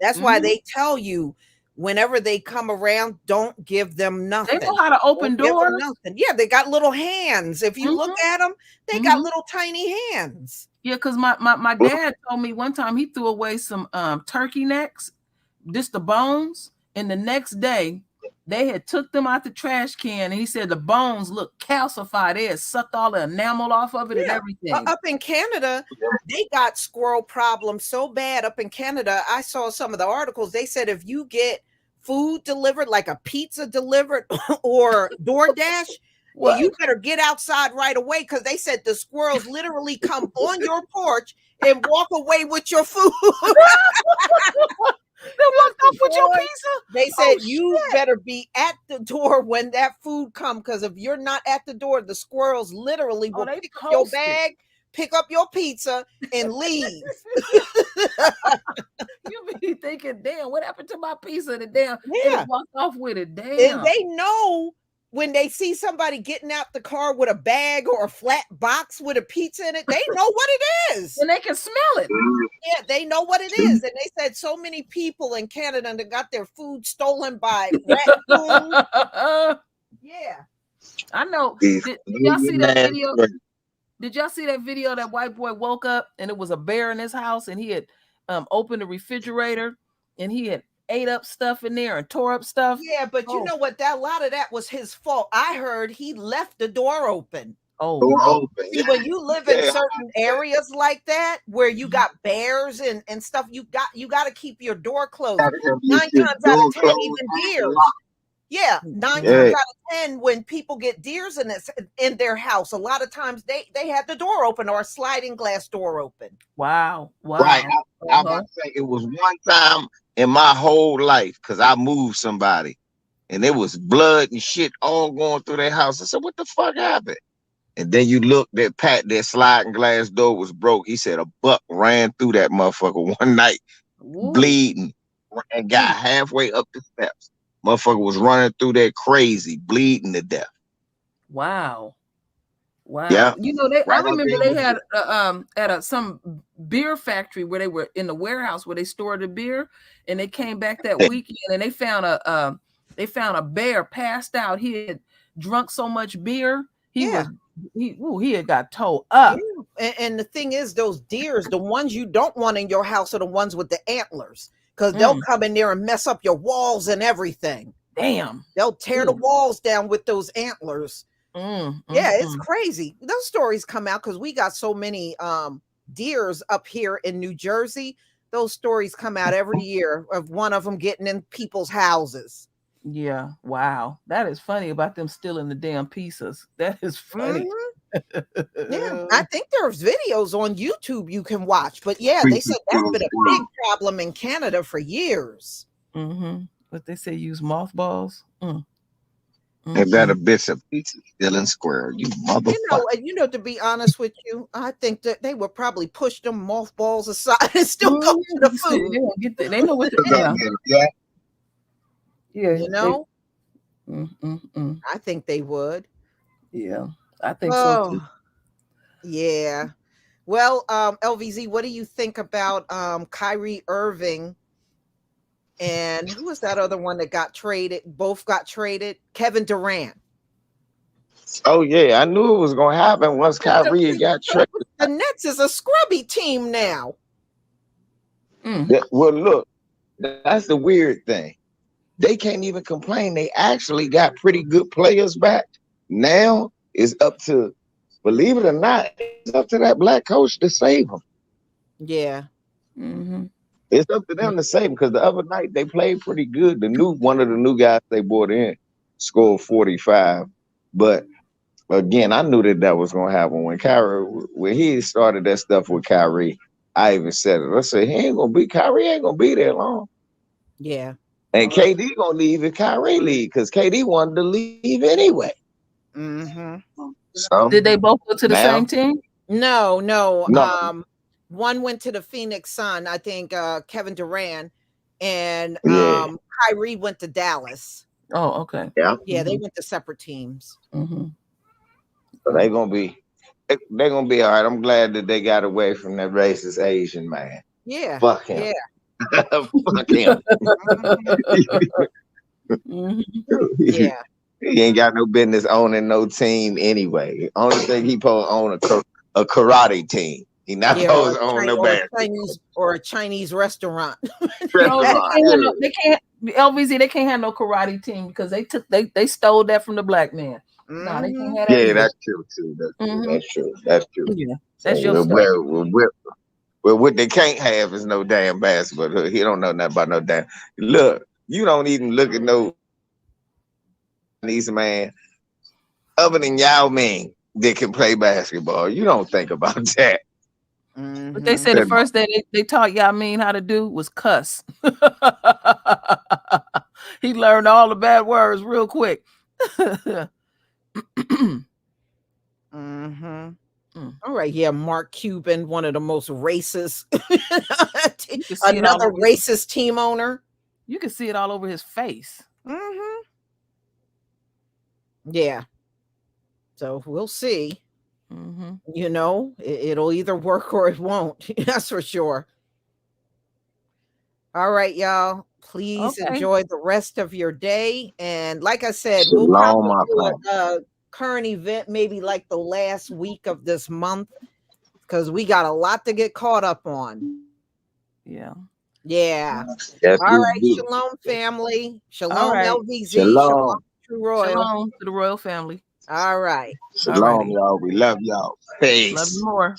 That's why they tell you whenever they come around, don't give them nothing. They know how to open Don't give them doors. nothing. Yeah, they got little hands. If you look at them, they got little tiny hands. Yeah, because my dad told me one time he threw away some turkey necks, just the bones, and the next day they had took them out the trash can, and he said the bones look calcified. They had sucked all the enamel off of it and everything. Up in Canada, they got squirrel problems so bad up in Canada. I saw some of the articles. They said if you get food delivered, like a pizza delivered or DoorDash, well, you better get outside right away, because they said the squirrels literally come on your porch and walk away with your food. They walked off with your pizza? They said you better be at the door when that food comes, because if you're not at the door, the squirrels literally will pick up your bag, pick up your pizza, and leave. You be thinking, damn, what happened to my pizza? The damn, Yeah, they walked off with it. Damn. and they know when they see somebody getting out the car with a bag or a flat box with a pizza in it, they know what it is. And they can smell it. Yeah, they know what it is. And they said so many people in Canada that got their food stolen by raccoons. Yeah. I know. Did y'all see that video? Did y'all see that video? That white boy woke up and it was a bear in his house, and he had opened the refrigerator and he had ate up stuff in there and tore up stuff. Yeah, but you know what? A lot of that was his fault. I heard he left the door open. See, when you live in certain areas like that where you got bears and stuff, you got to keep your door closed. 9 times out of 10, even deers. Yeah, 9 times out of 10, when people get deers in their house, a lot of times they have the door open or a sliding glass door open. Wow. Right. I about to say it was one time in my whole life, because I moved somebody and there was blood and shit all going through their house. I said, what the fuck happened? And then you look, that sliding glass door was broke. He said a buck ran through that motherfucker one night, bleeding, and got halfway up the steps. Motherfucker was running through there crazy, bleeding to death. Wow. Yeah. I remember they had at some beer factory where they were in the warehouse where they stored the beer, and they came back that weekend and they found a bear passed out. He had drunk so much beer, he had got towed up. Yeah. And the thing is, those deers, the ones you don't want in your house are the ones with the antlers, because they'll come in there and mess up your walls and everything. Damn. They'll tear the walls down with those antlers. Yeah, it's crazy. Those stories come out because we got so many deers up here in New Jersey. Those stories come out every year of one of them getting in people's houses. Yeah, wow. That is funny about them stealing the damn pieces. That is funny. Yeah, I think there's videos on YouTube you can watch, but yeah, they said that's been a big problem in Canada for years. But they say use mothballs. And that a bitch a pizza stealing square, you motherfucker. You know, to be honest with you, I think that they would probably push them mothballs aside and still go to the food. They know what to do. Yeah, you know. I think they would. Yeah, I think so too. Yeah. Well, LVZ, what do you think about Kyrie Irving and who was that other one that got traded? Both got traded. Kevin Durant. Oh yeah, I knew it was gonna happen once Kyrie got traded. The Nets is a scrubby team now. Well, look, that's the weird thing. They can't even complain. They actually got pretty good players back. Now it's up to, believe it or not, it's up to that black coach to save them. Yeah. It's up to them to save them because the other night they played pretty good. One of the new guys they brought in scored 45. But again, I knew that was going to happen when he started that stuff with Kyrie. I even said it. I said, Kyrie ain't going to be there long. Yeah. And KD going to leave if Kyrie leave because KD wanted to leave anyway. So, did they both go to the same team? No. One went to the Phoenix Sun, I think Kevin Durant, and Kyrie went to Dallas. Oh, okay. Yeah, they went to separate teams. So they're gonna be all right. I'm glad that they got away from that racist Asian man. Yeah. Fuck him. Yeah. Fuck him. Yeah. He ain't got no business owning no team anyway. Only thing he supposed to own a karate team. He not supposed to own no or a Chinese restaurant. No, they can't. LVZ, they can't have no karate team because they stole that from the black man. No, they can't have that. Yeah, that's true too. That's true. Yeah, that's your stuff. Well, what they can't have is no damn basketball. He don't know nothing about no damn. Look, you don't even look at no Chinese man other than Yao Ming that can play basketball. You don't think about that. But they said the first day they taught Yao Ming how to do was cuss. He learned all the bad words real quick. All right, yeah, Mark Cuban, one of the most racist, another racist team owner. You can see it all over his face. Yeah. So we'll see. You know, it'll either work or it won't. That's for sure. All right, y'all. Please enjoy the rest of your day. And like I said, we'll probably do a current event maybe like the last week of this month because we got a lot to get caught up on. Yeah. All right. Shalom, family. Shalom, LVZ. Shalom. True Royal. Shalom to the royal family. All right. Shalom, y'all. We love y'all. Peace. Love you more.